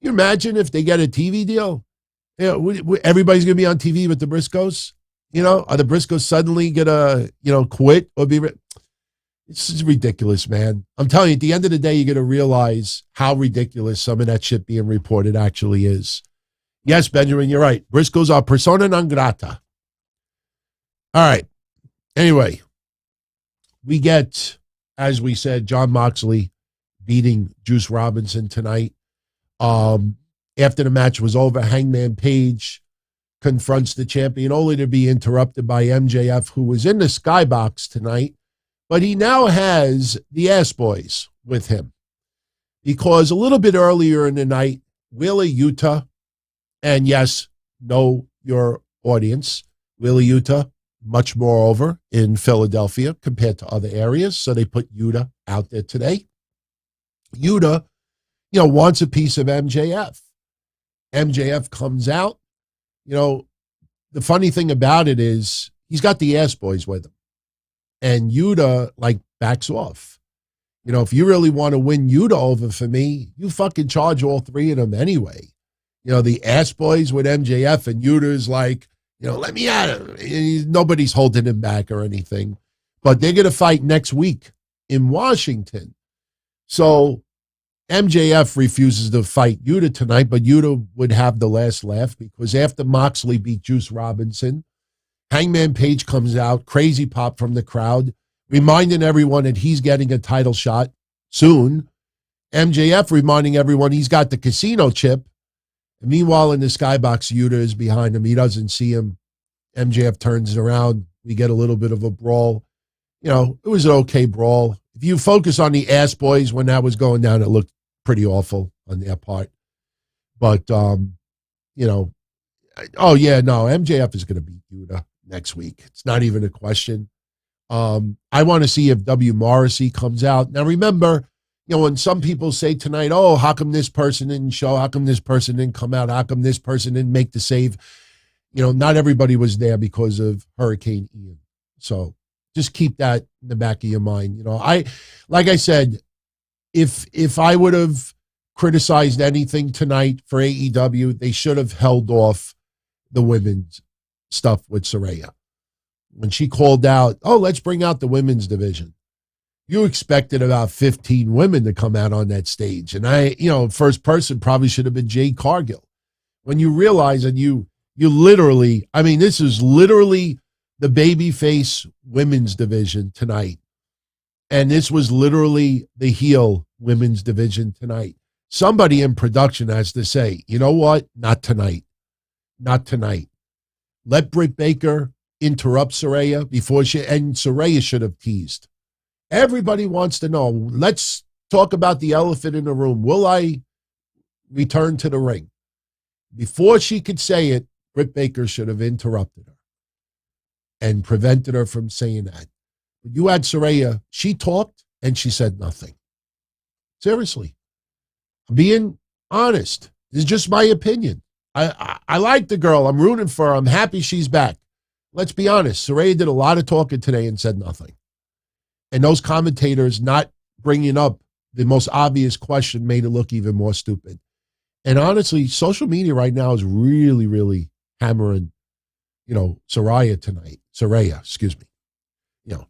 You imagine if they get a TV deal? Everybody's going to be on TV with the Briscoes. Are the Briscoes suddenly going to, quit or be? This is ridiculous, man. I'm telling you, at the end of the day, you're going to realize how ridiculous some of that shit being reported actually is. Yes, Benjamin, you're right. Briscoes are persona non grata. All right. Anyway, we get, as we said, Jon Moxley beating Juice Robinson tonight. After the match was over, Hangman Page confronts the champion, only to be interrupted by MJF, who was in the skybox tonight, but he now has the Ass Boys with him. Because a little bit earlier in the night, Wheeler Yuta, and yes, know your audience, Wheeler Yuta, much more over in Philadelphia compared to other areas, so they put Yuta out there today. Yuta, wants a piece of MJF. MJF comes out. The funny thing about it is he's got the Ass Boys with him. And Yuta, backs off. If you really want to win Yuta over for me, you fucking charge all three of them anyway. The Ass Boys with MJF, and Yuta's let me at him. Nobody's holding him back or anything. But they're going to fight next week in Washington. So MJF refuses to fight Yuta tonight, but Yuta would have the last laugh because after Moxley beat Juice Robinson, Hangman Page comes out, crazy pop from the crowd, reminding everyone that he's getting a title shot soon. MJF reminding everyone he's got the casino chip. And meanwhile, in the skybox, Yuta is behind him. He doesn't see him. MJF turns around. We get a little bit of a brawl. It was an okay brawl. If you focus on the Ass Boys when that was going down, it looked pretty awful on their part. But, MJF is going to beat Yuta next week. It's not even a question. I want to see if W. Morrissey comes out. Now, remember, when some people say tonight, oh, how come this person didn't show? How come this person didn't come out? How come this person didn't make the save? Not everybody was there because of Hurricane Ian. So just keep that in the back of your mind. Like I said, if I would have criticized anything tonight for AEW, they should have held off the women's stuff with Saraya. When she called out, oh, let's bring out the women's division. You expected about 15 women to come out on that stage. And first person probably should have been Jade Cargill. When you realize that you literally, this is literally the babyface women's division tonight. And this was literally the heel women's division tonight. Somebody in production has to say, you know what? Not tonight. Not tonight. Let Britt Baker interrupt Saraya and Saraya should have teased. Everybody wants to know, let's talk about the elephant in the room. Will I return to the ring? Before she could say it, Britt Baker should have interrupted her and prevented her from saying that. But you had Saraya, she talked and she said nothing. Seriously. I'm being honest. This is just my opinion. I like the girl. I'm rooting for her. I'm happy she's back. Let's be honest. Saraya did a lot of talking today and said nothing. And those commentators not bringing up the most obvious question made it look even more stupid. And honestly, social media right now is really, really hammering, Saraya tonight. Saraya, excuse me.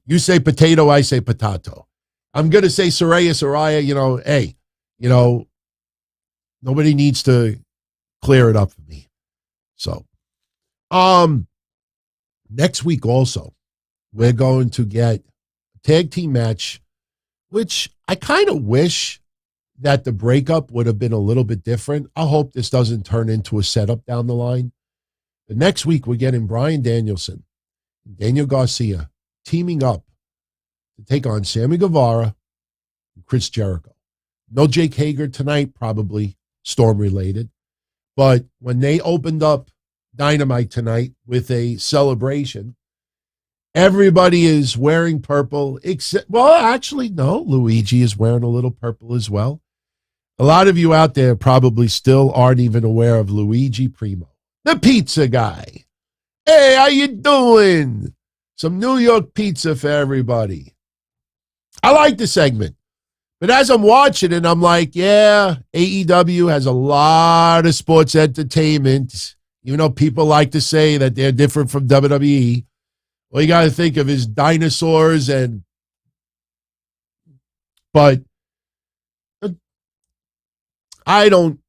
You say potato, I say potato. I'm going to say Saraya, hey, nobody needs to clear it up for me. So, next week also, we're going to get a tag team match, which I kind of wish that the breakup would have been a little bit different. I hope this doesn't turn into a setup down the line. But next week, we're getting Bryan Danielson and Daniel Garcia teaming up to take on Sammy Guevara and Chris Jericho. No Jake Hager tonight, probably Storm-related. But when they opened up Dynamite tonight with a celebration, everybody is wearing purple, except, well, actually, no, Luigi is wearing a little purple as well. A lot of you out there probably still aren't even aware of Luigi Primo, the pizza guy. Hey, how you doing? Some New York pizza for everybody. I like the segment. But as I'm watching it, I'm like, yeah, AEW has a lot of sports entertainment, even though people like to say that they're different from WWE. All you got to think of is dinosaurs but I don't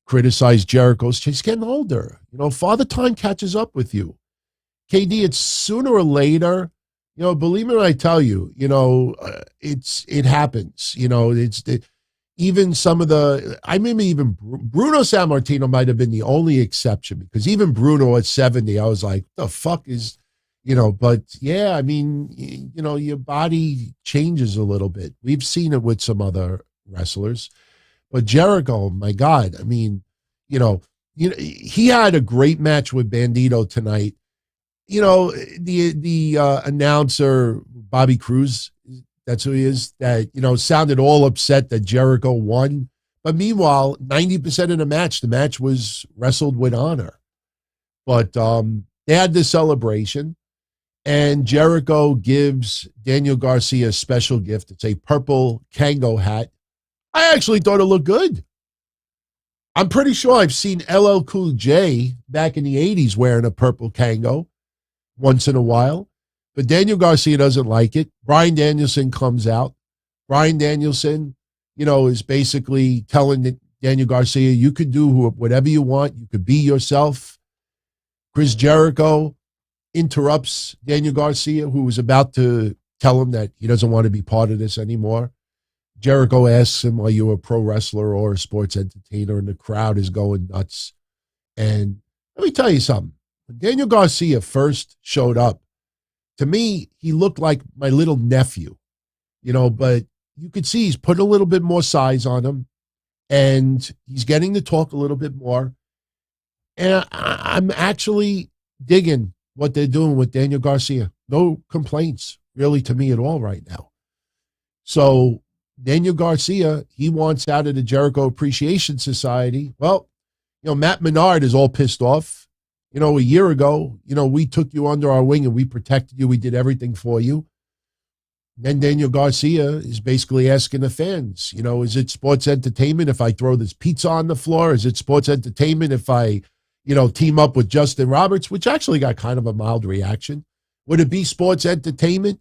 criticize Jericho's. He's getting older. Father Time catches up with you. KD, it's sooner or later. Believe me when I tell you, it happens. Even some of I remember even Bruno Sammartino might have been the only exception, because even Bruno at 70, I was like, the fuck is, but yeah, I mean, your body changes a little bit. We've seen it with some other wrestlers, but Jericho, my God, I mean, he had a great match with Bandito tonight. The announcer, Bobby Cruz, that's who he is, that, sounded all upset that Jericho won. But meanwhile, 90% of the match was wrestled with honor. But they had this celebration, and Jericho gives Daniel Garcia a special gift. It's a purple Kango hat. I actually thought it looked good. I'm pretty sure I've seen LL Cool J back in the 80s wearing a purple Kango once in a while, but Daniel Garcia doesn't like it. Bryan Danielson comes out. Bryan Danielson, is basically telling Daniel Garcia, you could do whatever you want. You could be yourself. Chris Jericho interrupts Daniel Garcia, who was about to tell him that he doesn't want to be part of this anymore. Jericho asks him, are you a pro wrestler or a sports entertainer? And the crowd is going nuts. And let me tell you something. When Daniel Garcia first showed up, to me, he looked like my little nephew, but you could see he's put a little bit more size on him, and he's getting to talk a little bit more. And I'm actually digging what they're doing with Daniel Garcia. No complaints, really, to me at all right now. So Daniel Garcia, he wants out of the Jericho Appreciation Society. Well, Matt Menard is all pissed off. A year ago, we took you under our wing and we protected you. We did everything for you. Then Daniel Garcia is basically asking the fans, is it sports entertainment if I throw this pizza on the floor? Is it sports entertainment if I, team up with Justin Roberts, which actually got kind of a mild reaction? Would it be sports entertainment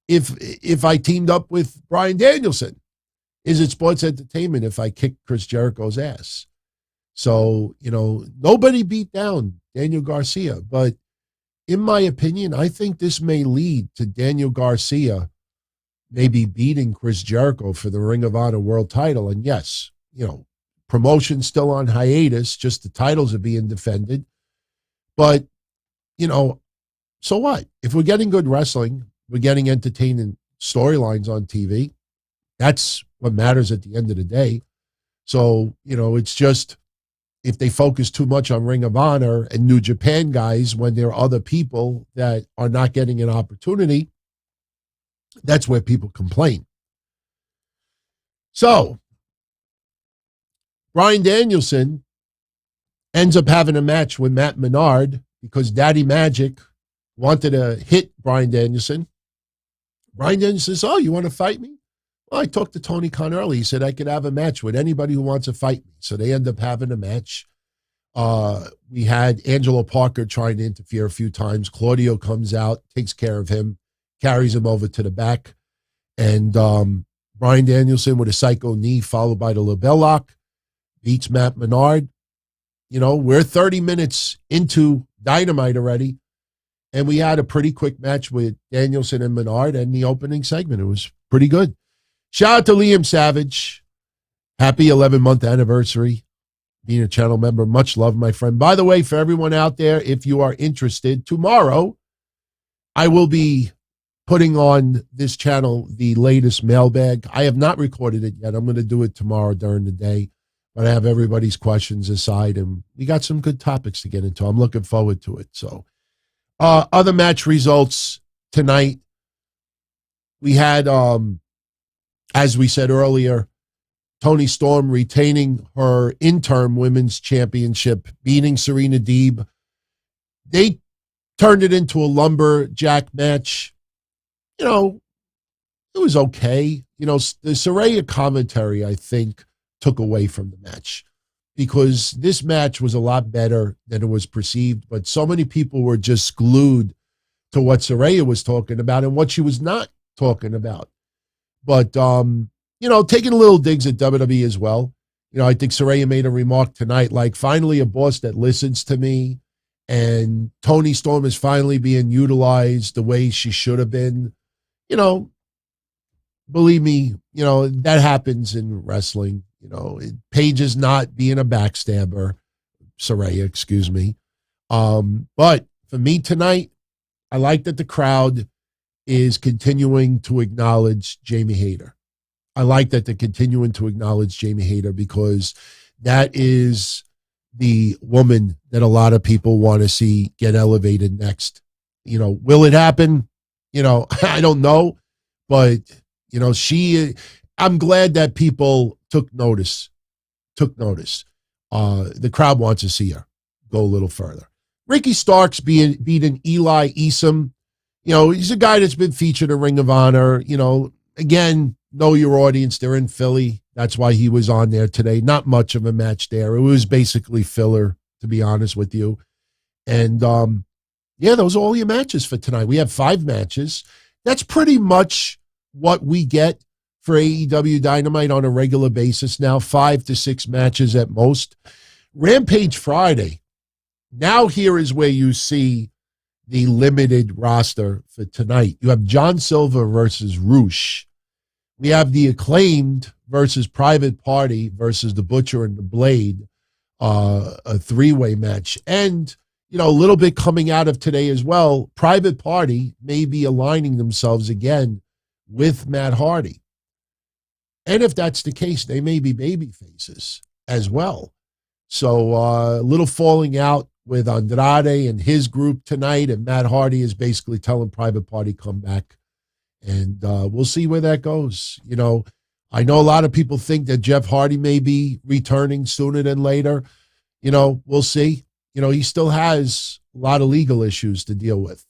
if I teamed up with Bryan Danielson? Is it sports entertainment if I kick Chris Jericho's ass? So, nobody beat down Daniel Garcia. But in my opinion, I think this may lead to Daniel Garcia maybe beating Chris Jericho for the Ring of Honor World title. And yes, promotion's still on hiatus, just the titles are being defended. But, so what? If we're getting good wrestling, we're getting entertaining storylines on TV. That's what matters at the end of the day. So, it's just, if they focus too much on Ring of Honor and New Japan guys when there are other people that are not getting an opportunity, that's where people complain. So, Bryan Danielson ends up having a match with Matt Menard because Daddy Magic wanted to hit Bryan Danielson. Bryan Danielson says, oh, you want to fight me? Well, I talked to Tony Khan early. He said I could have a match with anybody who wants to fight me. So they end up having a match. We had Angelo Parker trying to interfere a few times. Claudio comes out, takes care of him, carries him over to the back. And Bryan Danielson with a psycho knee followed by the label lock beats Matt Menard. We're 30 minutes into Dynamite already. And we had a pretty quick match with Danielson and Menard in the opening segment. It was pretty good. Shout out to Liam Savage. Happy 11-month anniversary. Being a channel member. Much love, my friend. By the way, for everyone out there, if you are interested, tomorrow I will be putting on this channel the latest mailbag. I have not recorded it yet. I'm going to do it tomorrow during the day. But I have everybody's questions aside, and we got some good topics to get into. I'm looking forward to it. So, other match results tonight. We had, as we said earlier, Toni Storm retaining her interim women's championship, beating Serena Deeb. They turned it into a lumberjack match. it was okay. You know, the Saraya commentary, I think, took away from the match because this match was a lot better than it was perceived, but so many people were just glued to what Saraya was talking about and what she was not talking about. But, you know, taking a little digs at WWE as well. You know, I think Saraya made a remark tonight, like, finally a boss that listens to me, and Toni Storm is finally being utilized the way she should have been. You know, believe me, you know, that happens in wrestling. You know, Paige is not being a backstabber. Saraya, excuse me. But for me tonight, I like that the crowd is continuing to acknowledge Jamie Hayter. I like that they're continuing to acknowledge Jamie Hayter because that is the woman that a lot of people want to see get elevated next. You know, will it happen? You know, I don't know, but you know, I'm glad that people took notice. The crowd wants to see her go a little further. Ricky Starks beating Eli Isom. You know, he's a guy that's been featured in Ring of Honor. You know, again, know your audience. They're in Philly. That's why he was on there today. Not much of a match there. It was basically filler, to be honest with you. And, yeah, those are all your matches for tonight. We have 5 matches. That's pretty much what we get for AEW Dynamite on a regular basis now, 5 to 6 matches at most. Rampage Friday. Now here is where you see the limited roster for tonight. You have John Silver versus Roosh. We have the Acclaimed versus Private Party versus the Butcher and the Blade, a 3-way match. And, you know, a little bit coming out of today as well, Private Party may be aligning themselves again with Matt Hardy. And if that's the case, they may be baby faces as well. So a little falling out with Andrade and his group tonight, and Matt Hardy is basically telling Private Party come back. And we'll see where that goes. You know, I know a lot of people think that Jeff Hardy may be returning sooner than later. You know, we'll see. You know, he still has a lot of legal issues to deal with.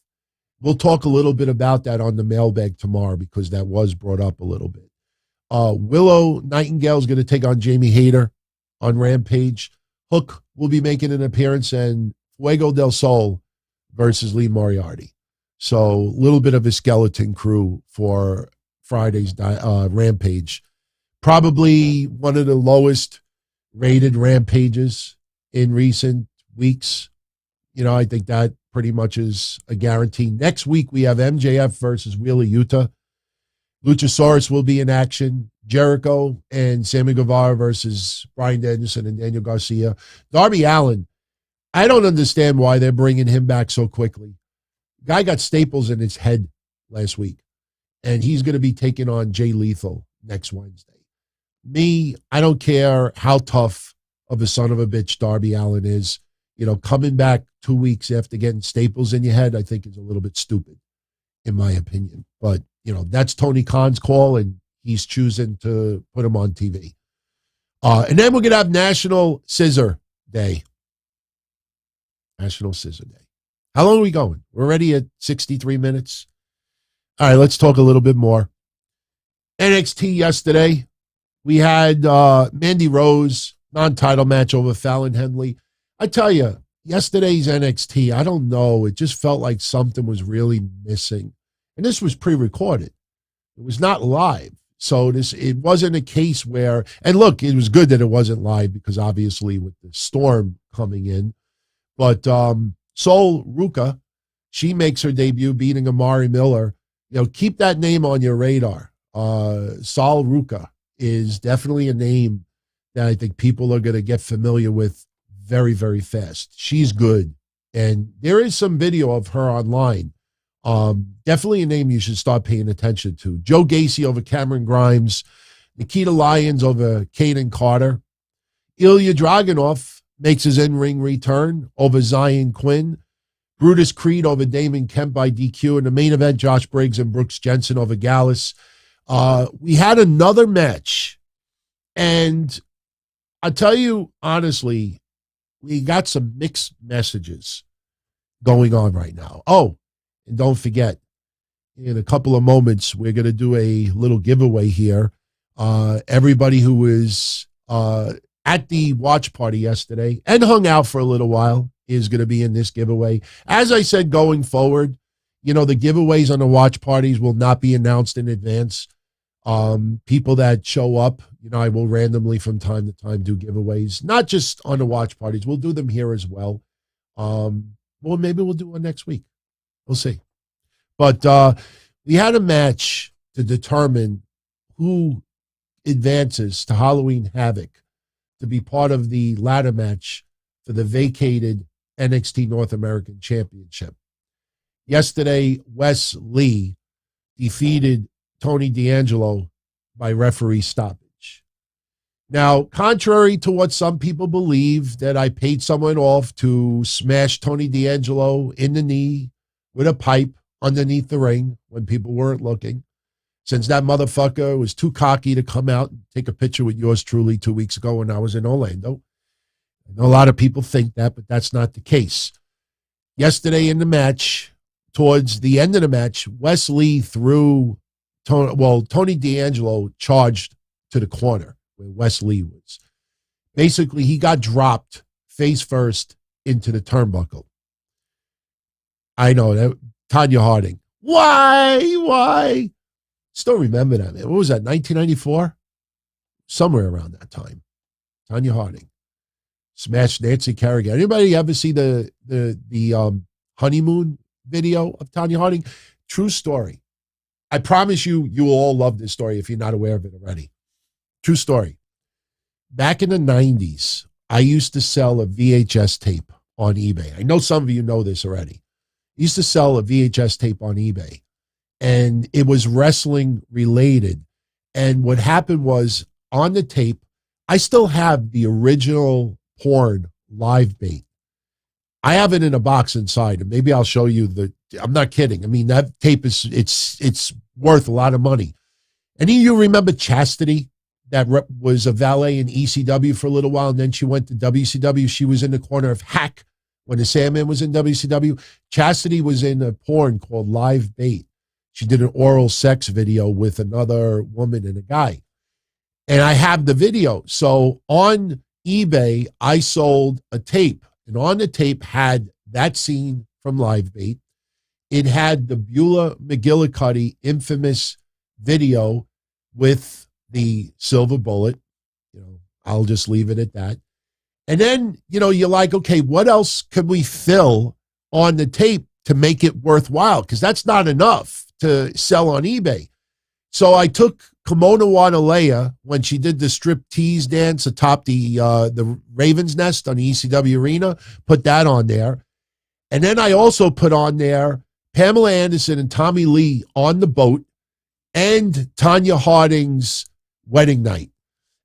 We'll talk a little bit about that on the mailbag tomorrow because that was brought up a little bit. Willow Nightingale is going to take on Jamie Hayter on Rampage. Hook will be making an appearance, and Fuego del Sol versus Lee Moriarty. So a little bit of a skeleton crew for Friday's Rampage. Probably one of the lowest rated Rampages in recent weeks. You know, I think that pretty much is a guarantee. Next week, we have MJF versus Wheeler Yuta. Luchasaurus will be in action. Jericho and Sammy Guevara versus Bryan Danielson and Daniel Garcia. Darby Allin, I don't understand why they're bringing him back so quickly. Guy got staples in his head last week, and he's going to be taking on Jay Lethal next Wednesday. Me, I don't care how tough of a son of a bitch Darby Allin is. You know, coming back 2 weeks after getting staples in your head, I think is a little bit stupid, in my opinion. But, you know, that's Tony Khan's call, and he's choosing to put him on TV. And then we're going to have National Scissor Day. National Scissor Day. How long are we going? We're already at 63 minutes. All right, let's talk a little bit more. NXT yesterday, we had Mandy Rose, non-title match over Fallon Henley. I tell you, yesterday's NXT, I don't know, it just felt like something was really missing. And this was pre-recorded. It was not live. So it wasn't a case where, and look, it was good that it wasn't live because obviously with the storm coming in. But Sol Ruka, she makes her debut beating Amari Miller. You know, keep that name on your radar. Sol Ruka is definitely a name that I think people are going to get familiar with very, very fast. She's good. And there is some video of her online. Definitely a name you should start paying attention to. Joe Gacy over Cameron Grimes. Nikita Lyons over Kaden Carter. Ilya Dragunov makes his in-ring return over Zion Quinn. Brutus Creed over Damon Kemp by DQ. In the main event, Josh Briggs and Brooks Jensen over Gallus. We had another match. And I tell you, honestly, we got some mixed messages going on right now. Oh, and don't forget, in a couple of moments, we're going to do a little giveaway here. Everybody who was at the watch party yesterday and hung out for a little while is going to be in this giveaway. As I said, going forward, the giveaways on the watch parties will not be announced in advance. People that show up, I will randomly from time to time do giveaways, not just on the watch parties. We'll do them here as well. Well, maybe we'll do one next week. We'll see. But we had a match to determine who advances to Halloween Havoc to be part of the ladder match for the vacated NXT North American Championship. Yesterday, Wes Lee defeated Tony D'Angelo by referee stoppage. Now, contrary to what some people believe, that I paid someone off to smash Tony D'Angelo in the knee with a pipe underneath the ring when people weren't looking, since that motherfucker was too cocky to come out and take a picture with yours truly 2 weeks ago when I was in Orlando. I know a lot of people think that, but that's not the case. Yesterday in the match, towards the end of the match, Wes Lee threw Tony D'Angelo charged to the corner where Wes Lee was. Basically, he got dropped face first into the turnbuckle. I know that. Tanya Harding. Why? Still remember that, man. What was that, 1994? Somewhere around that time. Tanya Harding smashed Nancy Kerrigan. Anybody ever see the honeymoon video of Tanya Harding? True story. I promise you will all love this story if you're not aware of it already. True story. Back in the 90s, I used to sell a VHS tape on eBay. I know some of you know this already. I used to sell a VHS tape on eBay, and it was wrestling related. And what happened was, on the tape, I still have the original porn live bait. I have it in a box inside, and maybe I'll show you I'm not kidding. I mean, that tape it's worth a lot of money. Any of you remember Chastity, that was a valet in ECW for a little while, and then she went to WCW? She was in the corner of Hack when the Sandman was in WCW. Chastity was in a porn called Live Bait. She did an oral sex video with another woman and a guy. And I have the video. So on eBay, I sold a tape. And on the tape had that scene from Live Bait. It had the Beulah McGillicuddy infamous video with the silver bullet. I'll just leave it at that. And then, you're like, okay, what else can we fill on the tape to make it worthwhile? Because that's not enough to sell on eBay. So I took Kimona Wanalea when she did the strip tease dance atop the Raven's Nest on the ECW Arena, put that on there. And then I also put on there Pamela Anderson and Tommy Lee on the boat and Tanya Harding's wedding night.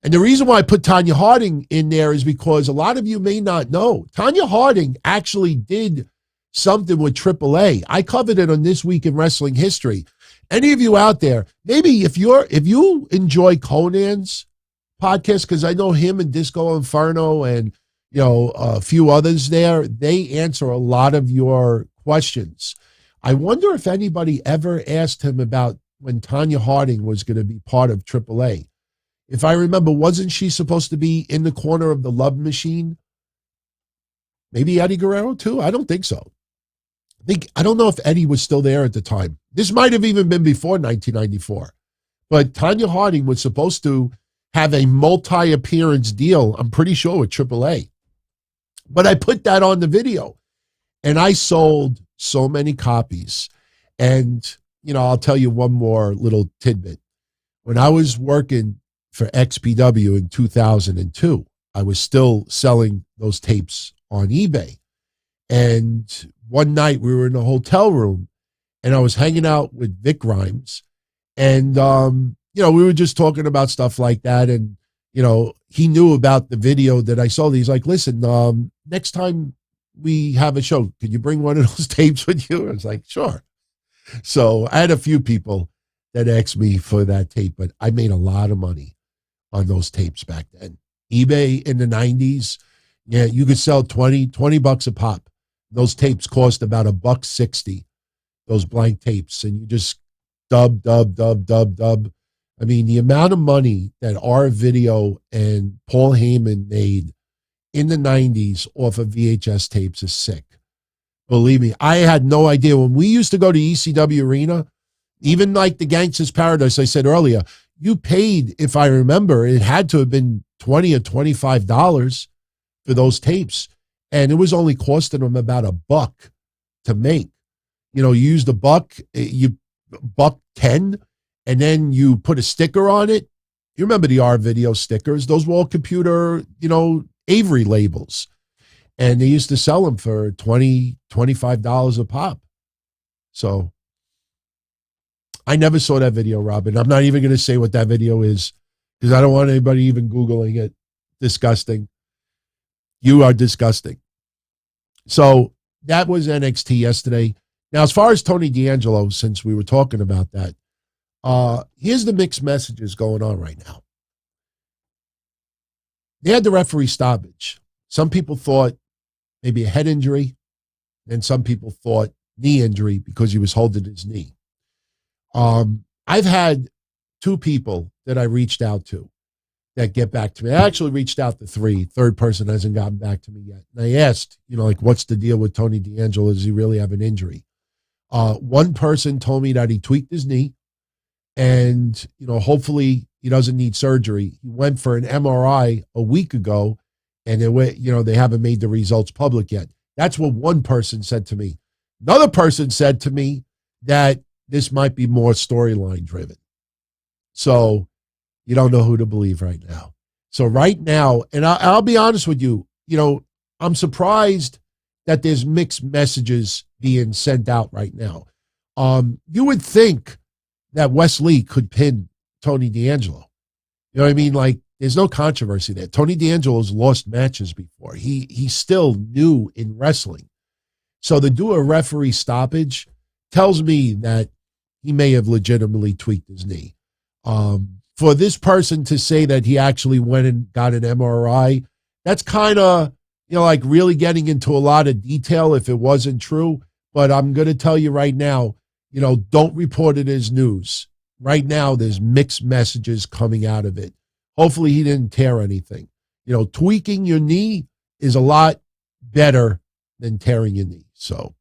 And the reason why I put Tanya Harding in there is because a lot of you may not know, Tanya Harding actually did something with AAA. I covered it on This Week in Wrestling History. Any of you out there, maybe if you enjoy Conan's podcast, because I know him and Disco Inferno and a few others there, they answer a lot of your questions. I wonder if anybody ever asked him about when Tanya Harding was going to be part of AAA. If I remember, wasn't she supposed to be in the corner of the Love Machine? Maybe Eddie Guerrero too? I don't think so. I don't know if Eddie was still there at the time. This might have even been before 1994. But Tanya Harding was supposed to have a multi-appearance deal, I'm pretty sure, with AAA. But I put that on the video, and I sold so many copies. And, I'll tell you one more little tidbit. When I was working for XPW in 2002, I was still selling those tapes on eBay. And one night we were in a hotel room, and I was hanging out with Vic Grimes, and we were just talking about stuff like that. And he knew about the video that I sold. He's like, "Listen, next time we have a show, could you bring one of those tapes with you?" I was like, "Sure." So I had a few people that asked me for that tape, but I made a lot of money on those tapes back then. eBay in the 90s, yeah, you could sell $20 a pop. Those tapes cost about $1.60. those blank tapes, and you just dub. I mean, the amount of money that our video and Paul Heyman made in the 90s off of VHS tapes is sick. Believe me, I had no idea. When we used to go to ECW Arena, even like the Gangsta's Paradise, I said earlier, you paid, if I remember, it had to have been $20 or $25 for those tapes. And it was only costing them about $1 to make. You know, you used $1, $1.10, and then you put a sticker on it. You remember the R video stickers? Those were all computer, Avery labels. And they used to sell them for $20, $25 a pop. So I never saw that video, Robin. I'm not even going to say what that video is because I don't want anybody even Googling it. Disgusting. You are disgusting. So that was NXT yesterday. Now, as far as Tony D'Angelo, since we were talking about that, here's the mixed messages going on right now. They had the referee stoppage. Some people thought maybe a head injury, and some people thought knee injury because he was holding his knee. I've had 2 people that I reached out to that get back to me. I actually reached out to 3. Third person hasn't gotten back to me yet. And I asked, what's the deal with Tony D'Angelo? Does he really have an injury? One person told me that he tweaked his knee and, hopefully he doesn't need surgery. He went for an MRI a week ago and they haven't made the results public yet. That's what one person said to me. Another person said to me that this might be more storyline driven. So you don't know who to believe right now. So right now, and I'll be honest with you, I'm surprised that there's mixed messages being sent out right now. You would think that Wes Lee could pin Tony D'Angelo. You know what I mean? Like, there's no controversy there. Tony D'Angelo's lost matches before. He's still new in wrestling. So to do a referee stoppage tells me that he may have legitimately tweaked his knee. For this person to say that he actually went and got an MRI, that's kind of, like really getting into a lot of detail if it wasn't true. But I'm going to tell you right now, don't report it as news. Right now, there's mixed messages coming out of it. Hopefully he didn't tear anything. Tweaking your knee is a lot better than tearing your knee. So,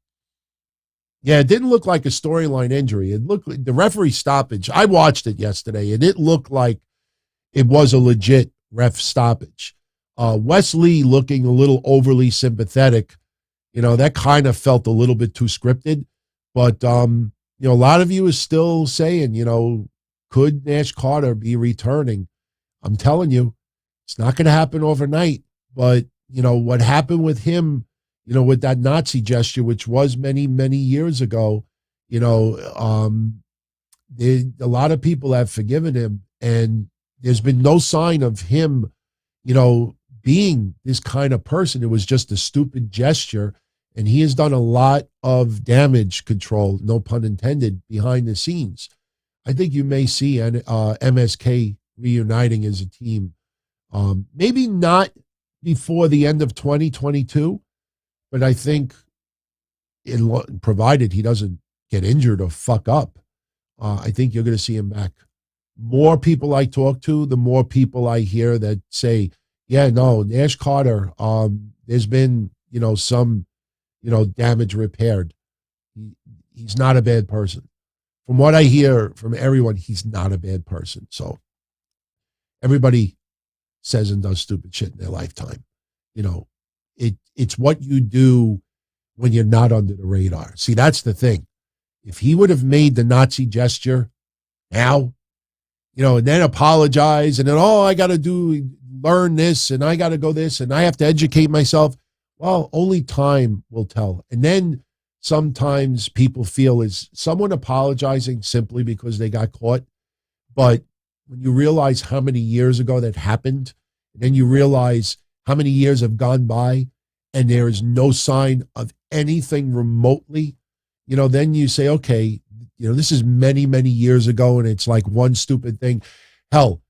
yeah, it didn't look like a storyline injury. It looked like the referee stoppage. I watched it yesterday, and it looked like it was a legit ref stoppage. Wes Lee looking a little overly sympathetic. That kind of felt a little bit too scripted. But, a lot of you is still saying, could Nash Carter be returning? I'm telling you, it's not going to happen overnight. But, what happened with him, with that Nazi gesture, which was many, many years ago, a lot of people have forgiven him. And there's been no sign of him, being this kind of person. It was just a stupid gesture. And he has done a lot of damage control, no pun intended, behind the scenes. I think you may see MSK reuniting as a team. Maybe not before the end of 2022, but I think, provided he doesn't get injured or fuck up, I think you're going to see him back. More people I talk to, the more people I hear that say, yeah, no, Nash Carter, there's been, some, damage repaired. He's not a bad person. From what I hear from everyone, he's not a bad person. So everybody says and does stupid shit in their lifetime. It's what you do when you're not under the radar. See, that's the thing. If he would have made the Nazi gesture now, and then apologize and then, I got to learn this and I got to go this and I have to educate myself. Well, only time will tell. And then sometimes people feel, is someone apologizing simply because they got caught? But when you realize how many years ago that happened, and then you realize how many years have gone by and there is no sign of anything remotely, then you say, okay, this is many, many years ago and it's like one stupid thing. Hell,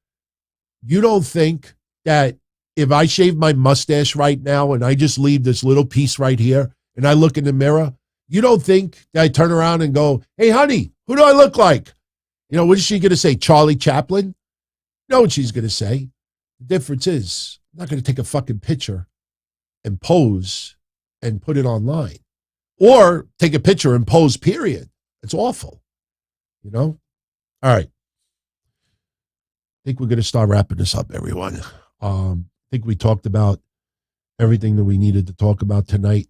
you don't think that if I shave my mustache right now and I just leave this little piece right here and I look in the mirror, You don't think that I turn around and go, hey, honey, who do I look like? You know, what is she going to say? Charlie Chaplin? You know what she's going to say. The difference is I'm not going to take a fucking picture and pose and put it online. Or take a picture and pose, period. It's awful. You know? All right. I think we're going to start wrapping this up, everyone. I think we talked about everything that we needed to talk about tonight.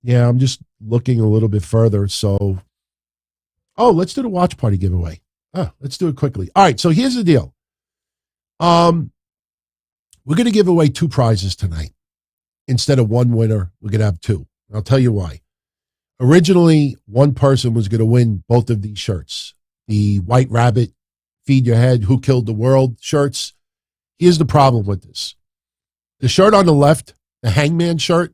Yeah, I'm just looking a little bit further. So, let's do the watch party giveaway. Let's do it quickly. All right, so here's the deal. We're going to give away 2 prizes tonight. Instead of 1 winner, we're going to have 2. I'll tell you why. Originally, 1 person was going to win both of these shirts. The White Rabbit, Feed Your Head, Who Killed the World shirts. Here's the problem with this. The shirt on the left, the Hangman shirt,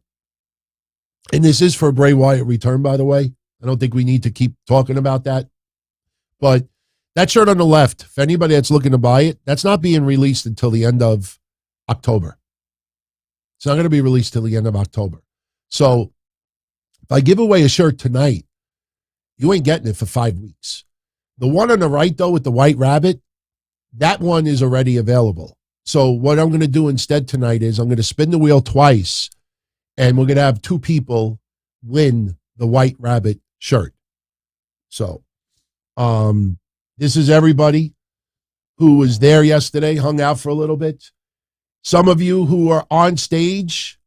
and this is for Bray Wyatt return, by the way. I don't think we need to keep talking about that. But that shirt on the left, if anybody that's looking to buy it, that's not being released until the end of October. It's not going to be released till the end of October. So if I give away a shirt tonight, you ain't getting it for 5 weeks. The one on the right, though, with the White Rabbit, that one is already available. So what I'm going to do instead tonight is I'm going to spin the wheel twice, and we're going to have 2 people win the White Rabbit shirt. So this is everybody who was there yesterday, hung out for a little bit. Some of you who are on stage,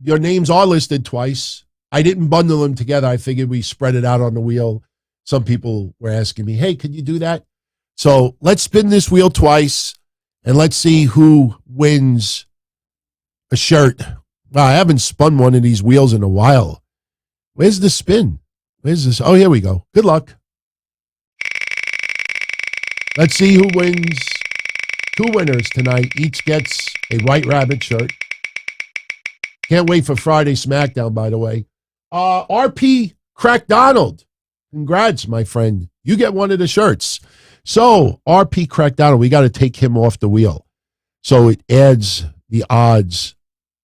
your names are listed twice. I didn't bundle them together. I figured we spread it out on the wheel. Some people were asking me, hey, can you do that? So let's spin this wheel twice, and let's see who wins a shirt. Wow, I haven't spun one of these wheels in a while. Where's the spin? Where's this? Oh, here we go. Good luck. Let's see who wins. 2 winners tonight. Each gets a White Rabbit shirt. Can't wait for Friday SmackDown, by the way. RP Crack Donald. Congrats, my friend. You get one of the shirts. So, RP Crack Donald, we got to take him off the wheel. So it adds the odds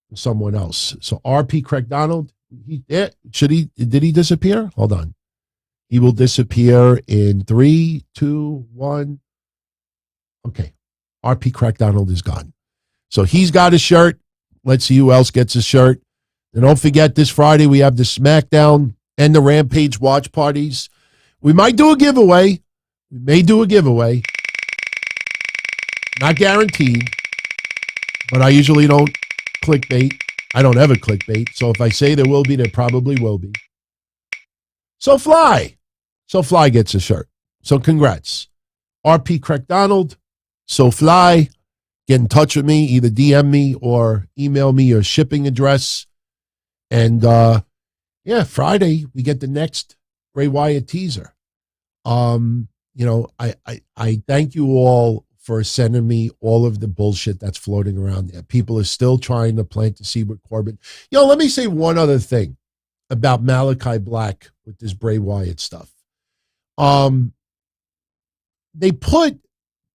to someone else. So RP Crack Donald, did he disappear? Hold on. He will disappear in 3, 2, 1. Okay. RP Crack Donald is gone. So he's got a shirt. Let's see who else gets a shirt. And don't forget, this Friday we have the SmackDown and the Rampage watch parties. We might do a giveaway. We may do a giveaway. Not guaranteed. But I usually don't clickbait. I don't ever clickbait. So if I say there will be, there probably will be. So Fly gets a shirt. So congrats. RP Crack Donald. So Fly, get in touch with me, either DM me or email me your shipping address. And Friday we get the next Bray Wyatt teaser. I thank you all for sending me all of the bullshit that's floating around there. People are still trying to plant the seed with Corbin. Let me say one other thing about Malakai Black with this Bray Wyatt stuff. They put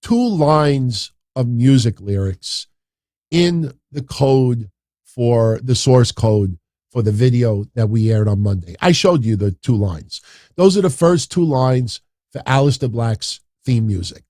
2 lines of music lyrics in the code for the source code for the video that we aired on Monday. I showed you the 2 lines. Those are the first 2 lines for Aleister Black's theme music.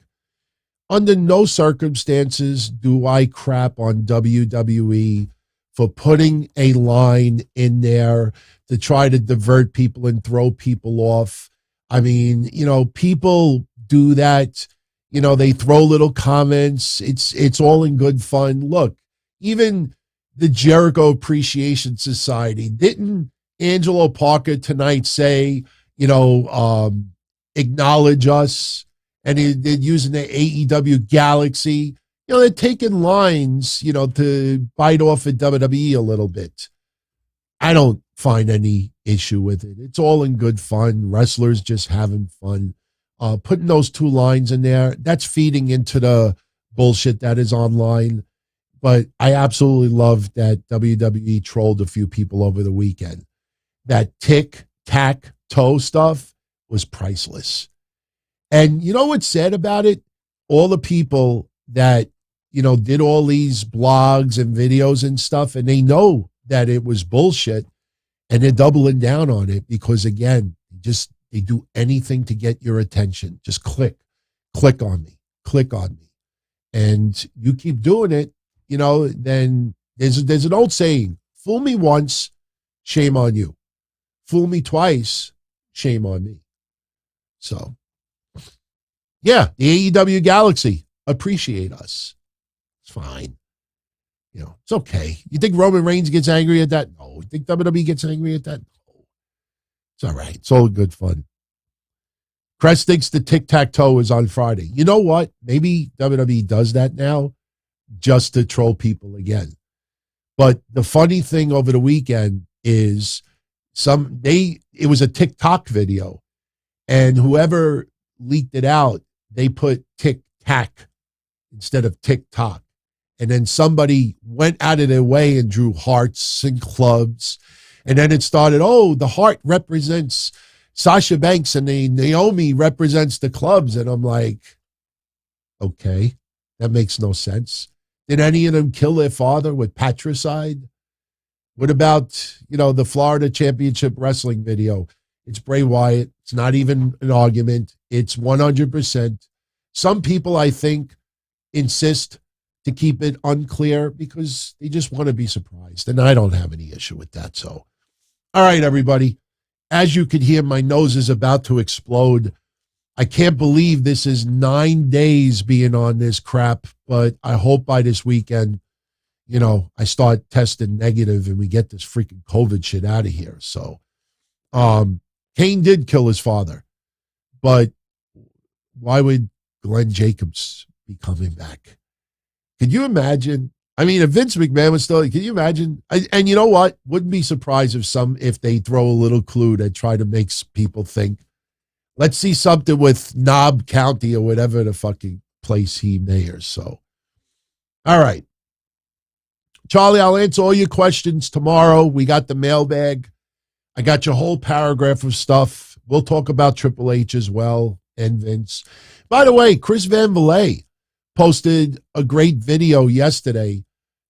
Under no circumstances do I crap on WWE for putting a line in there to try to divert people and throw people off. I mean, people do that. They throw little comments. It's all in good fun. Look, even the Jericho Appreciation Society, didn't Angelo Parker tonight say, acknowledge us? And they're using the AEW Galaxy. They're taking lines, to bite off at WWE a little bit. I don't find any issue with it. It's all in good fun. Wrestlers just having fun. Putting those 2 lines in there, that's feeding into the bullshit that is online. But I absolutely love that WWE trolled a few people over the weekend. That tic-tac-toe stuff was priceless. And you know what's sad about it? All the people that, did all these blogs and videos and stuff, and they know that it was bullshit. And they're doubling down on it because, again, they do anything to get your attention. Just click on me, click on me. And you keep doing it, then there's an old saying, fool me once, shame on you. Fool me twice, shame on me. So, yeah, the AEW Galaxy, appreciate us. It's fine. It's okay. You think Roman Reigns gets angry at that? No. You think WWE gets angry at that? No. It's all right. It's all good fun. Crest thinks the tic-tac-toe is on Friday. You know what? Maybe WWE does that now just to troll people again. But the funny thing over the weekend is it was a TikTok video, and whoever leaked it out, they put tic-tac instead of TikTok. And then somebody went out of their way and drew hearts and clubs. And then it started, the heart represents Sasha Banks and the Naomi represents the clubs. And I'm like, okay, that makes no sense. Did any of them kill their father with patricide? What about, the Florida Championship Wrestling video? It's Bray Wyatt. It's not even an argument. It's 100%. Some people, I think, insist to keep it unclear because they just want to be surprised. And I don't have any issue with that. So, all right, everybody. As you can hear, my nose is about to explode. I can't believe this is 9 days being on this crap, but I hope by this weekend, I start testing negative and we get this freaking COVID shit out of here. So, Kane did kill his father, but why would Glenn Jacobs be coming back? Could you imagine? I mean, if Vince McMahon was still, can you imagine? And you know what? Wouldn't be surprised if they throw a little clue that try to make people think, let's see something with Knob County or whatever the fucking place he mayors. So, all right. Charlie, I'll answer all your questions tomorrow. We got the mailbag. I got your whole paragraph of stuff. We'll talk about Triple H as well and Vince. By the way, Chris Van Vliet posted a great video yesterday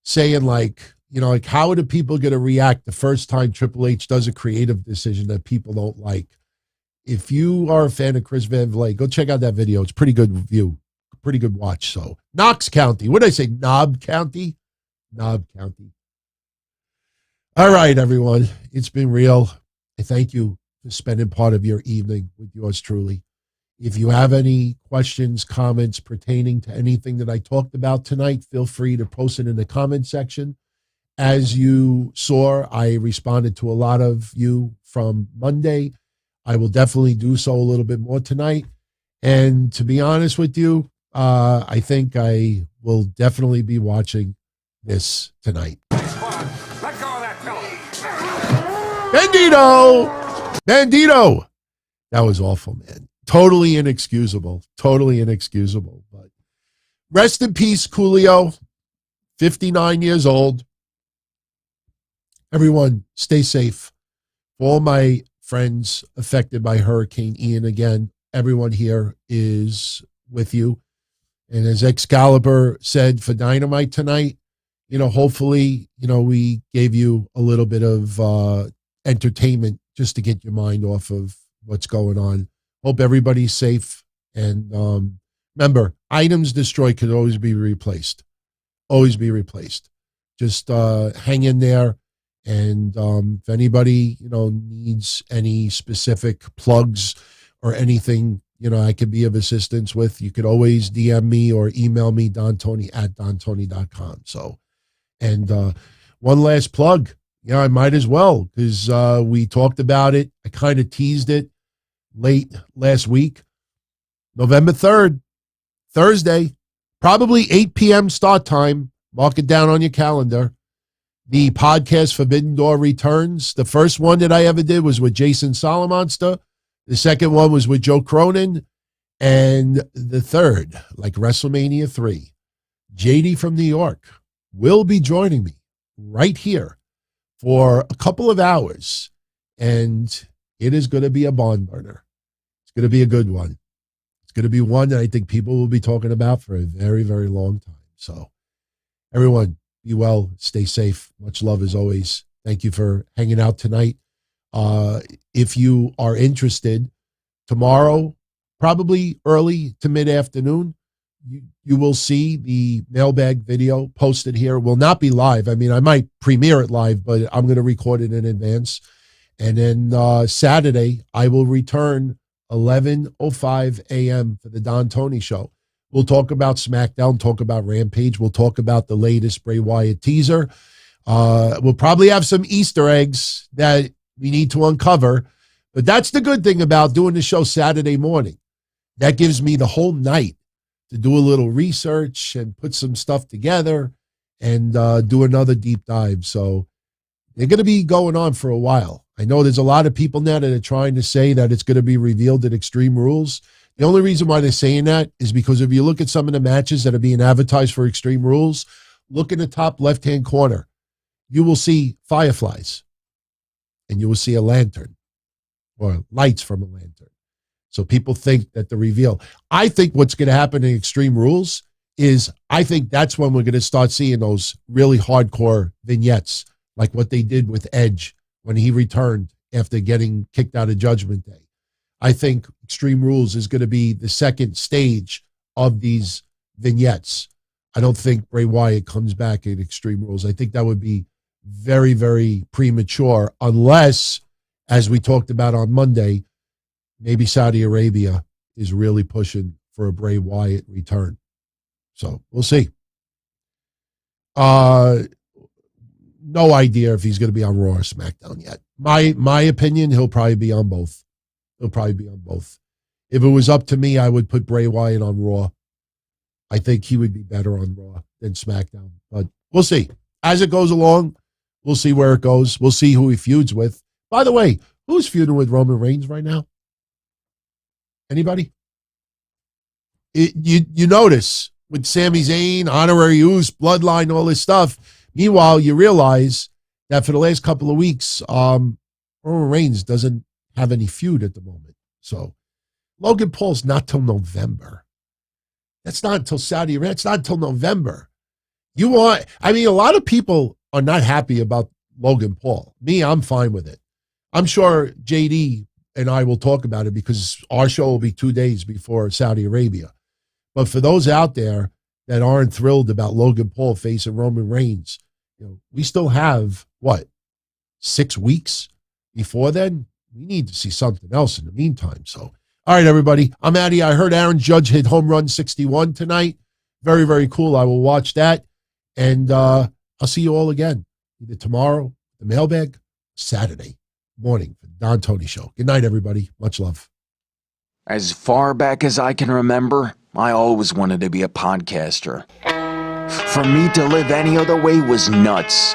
saying how are the people going to react the first time Triple H does a creative decision that people don't like? If you are a fan of Chris Van Vliet, go check out that video. It's pretty good view, pretty good watch. So Knox County, what did I say? Knob County? Knob County. All right, everyone. It's been real. I thank you for spending part of your evening with yours truly. If you have any questions, comments pertaining to anything that I talked about tonight, feel free to post it in the comment section. As you saw, I responded to a lot of you from Monday. I will definitely do so a little bit more tonight. And to be honest with you, I think I will definitely be watching this tonight. Let go of that pillow. Bandito. That was awful, man. Totally inexcusable. But rest in peace, Coolio. 59 years old. Everyone, stay safe. For all my friends affected by Hurricane Ian, again, everyone here is with you. And as Excalibur said for Dynamite tonight, hopefully, we gave you a little bit of entertainment just to get your mind off of what's going on. Hope everybody's safe. And remember, items destroyed can always be replaced. Always be replaced. Just hang in there. And if anybody, needs any specific plugs or anything, I could be of assistance with, you could always DM me or email me, dontony@dontony.com. So, and one last plug. I might as well, because we talked about it. I kind of teased it late last week. November 3rd, Thursday, probably 8 p.m. start time. Mark it down on your calendar. The podcast Forbidden Door returns. The first one that I ever did was with Jason Solomonster. The second one was with Joe Cronin. And the third, like WrestleMania 3, JD from New York will be joining me right here for a couple of hours. And it is going to be a barn burner. It's going to be a good one. It's going to be one that I think people will be talking about for a very, very long time. So everyone, be well, stay safe. Much love as always. Thank you for hanging out tonight. If you are interested, tomorrow, probably early to mid-afternoon, you will see the mailbag video posted here. It will not be live. I mean, I might premiere it live, but I'm going to record it in advance. And then Saturday, I will return 11:05 a.m. for the Don Tony Show. We'll talk about SmackDown, talk about Rampage. We'll talk about the latest Bray Wyatt teaser. We'll probably have some Easter eggs that we need to uncover. But that's the good thing about doing the show Saturday morning. That gives me the whole night to do a little research and put some stuff together and do another deep dive. So they're going to be going on for a while. I know there's a lot of people now that are trying to say that it's going to be revealed at Extreme Rules. The only reason why they're saying that is because if you look at some of the matches that are being advertised for Extreme Rules, look in the top left-hand corner. You will see fireflies and you will see a lantern or lights from a lantern. So people think that the reveal. I think what's going to happen in Extreme Rules is I think that's when we're going to start seeing those really hardcore vignettes, like what they did with Edge when he returned after getting kicked out of Judgment Day. I think Extreme Rules is going to be the second stage of these vignettes. I don't think Bray Wyatt comes back in Extreme Rules. I think that would be very, very premature unless, as we talked about on Monday, maybe Saudi Arabia is really pushing for a Bray Wyatt return. So we'll see. No idea if he's going to be on Raw or SmackDown yet. My opinion, he'll probably be on both. He'll probably be on both. If it was up to me, I would put Bray Wyatt on Raw. I think he would be better on Raw than SmackDown. But we'll see. As it goes along, we'll see where it goes. We'll see who he feuds with. By the way, who's feuding with Roman Reigns right now? Anybody? You notice with Sami Zayn, Honorary Uce, Bloodline, all this stuff. Meanwhile, you realize that for the last couple of weeks, Roman Reigns doesn't have any feud at the moment. So Logan Paul's not till November. That's not until Saudi Arabia. It's not until November. A lot of people are not happy about Logan Paul. Me, I'm fine with it. I'm sure JD and I will talk about it because our show will be 2 days before Saudi Arabia. But for those out there that aren't thrilled about Logan Paul facing Roman Reigns, we still have, 6 weeks before then? We need to see something else in the meantime. So, all right, everybody, I'm out of here. I heard Aaron Judge hit home run 61 tonight. Very, very cool. I will watch that. And I'll see you all again, either tomorrow, the mailbag, Saturday morning for the Don Tony Show. Good night, everybody. Much love. As far back as I can remember, I always wanted to be a podcaster. For me to live any other way was nuts.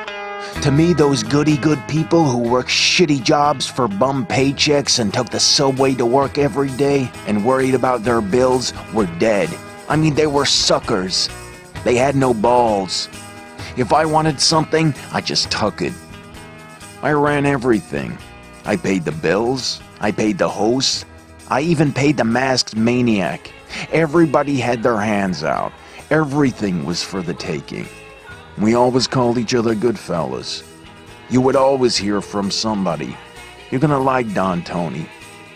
To me, those goody-good people who worked shitty jobs for bum paychecks and took the subway to work every day and worried about their bills were dead. I mean, they were suckers. They had no balls. If I wanted something, I just took it. I ran everything. I paid the bills. I paid the host. I even paid the masked maniac. Everybody had their hands out. Everything was for the taking. We always called each other good fellas. You would always hear from somebody. You're gonna like Don Tony.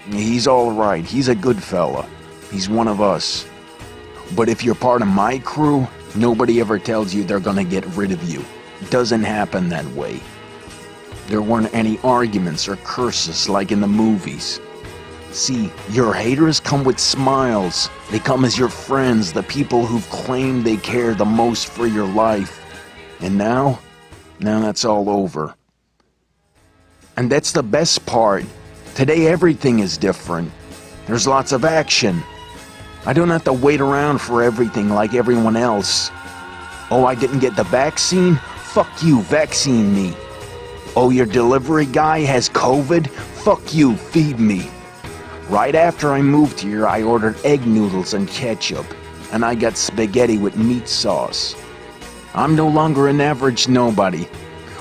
He's all right. He's a good fella. He's one of us. But if you're part of my crew, nobody ever tells you they're gonna get rid of you. It doesn't happen that way. There weren't any arguments or curses like in the movies. See, your haters come with smiles. They come as your friends, the people who've claimed they care the most for your life. And now that's all over. And that's the best part. Today everything is different. There's lots of action. I don't have to wait around for everything like everyone else. Oh, I didn't get the vaccine? Fuck you, vaccine me. Oh, your delivery guy has COVID? Fuck you, feed me. Right after I moved here, I ordered egg noodles and ketchup, and I got spaghetti with meat sauce. I'm no longer an average nobody,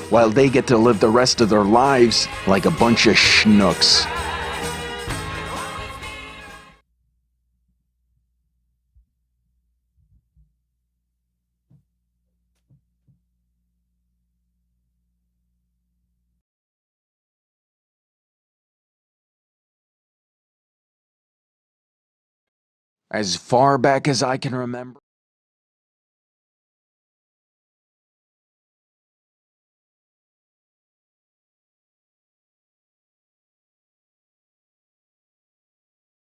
while they get to live the rest of their lives like a bunch of schnooks. As far back as I can remember.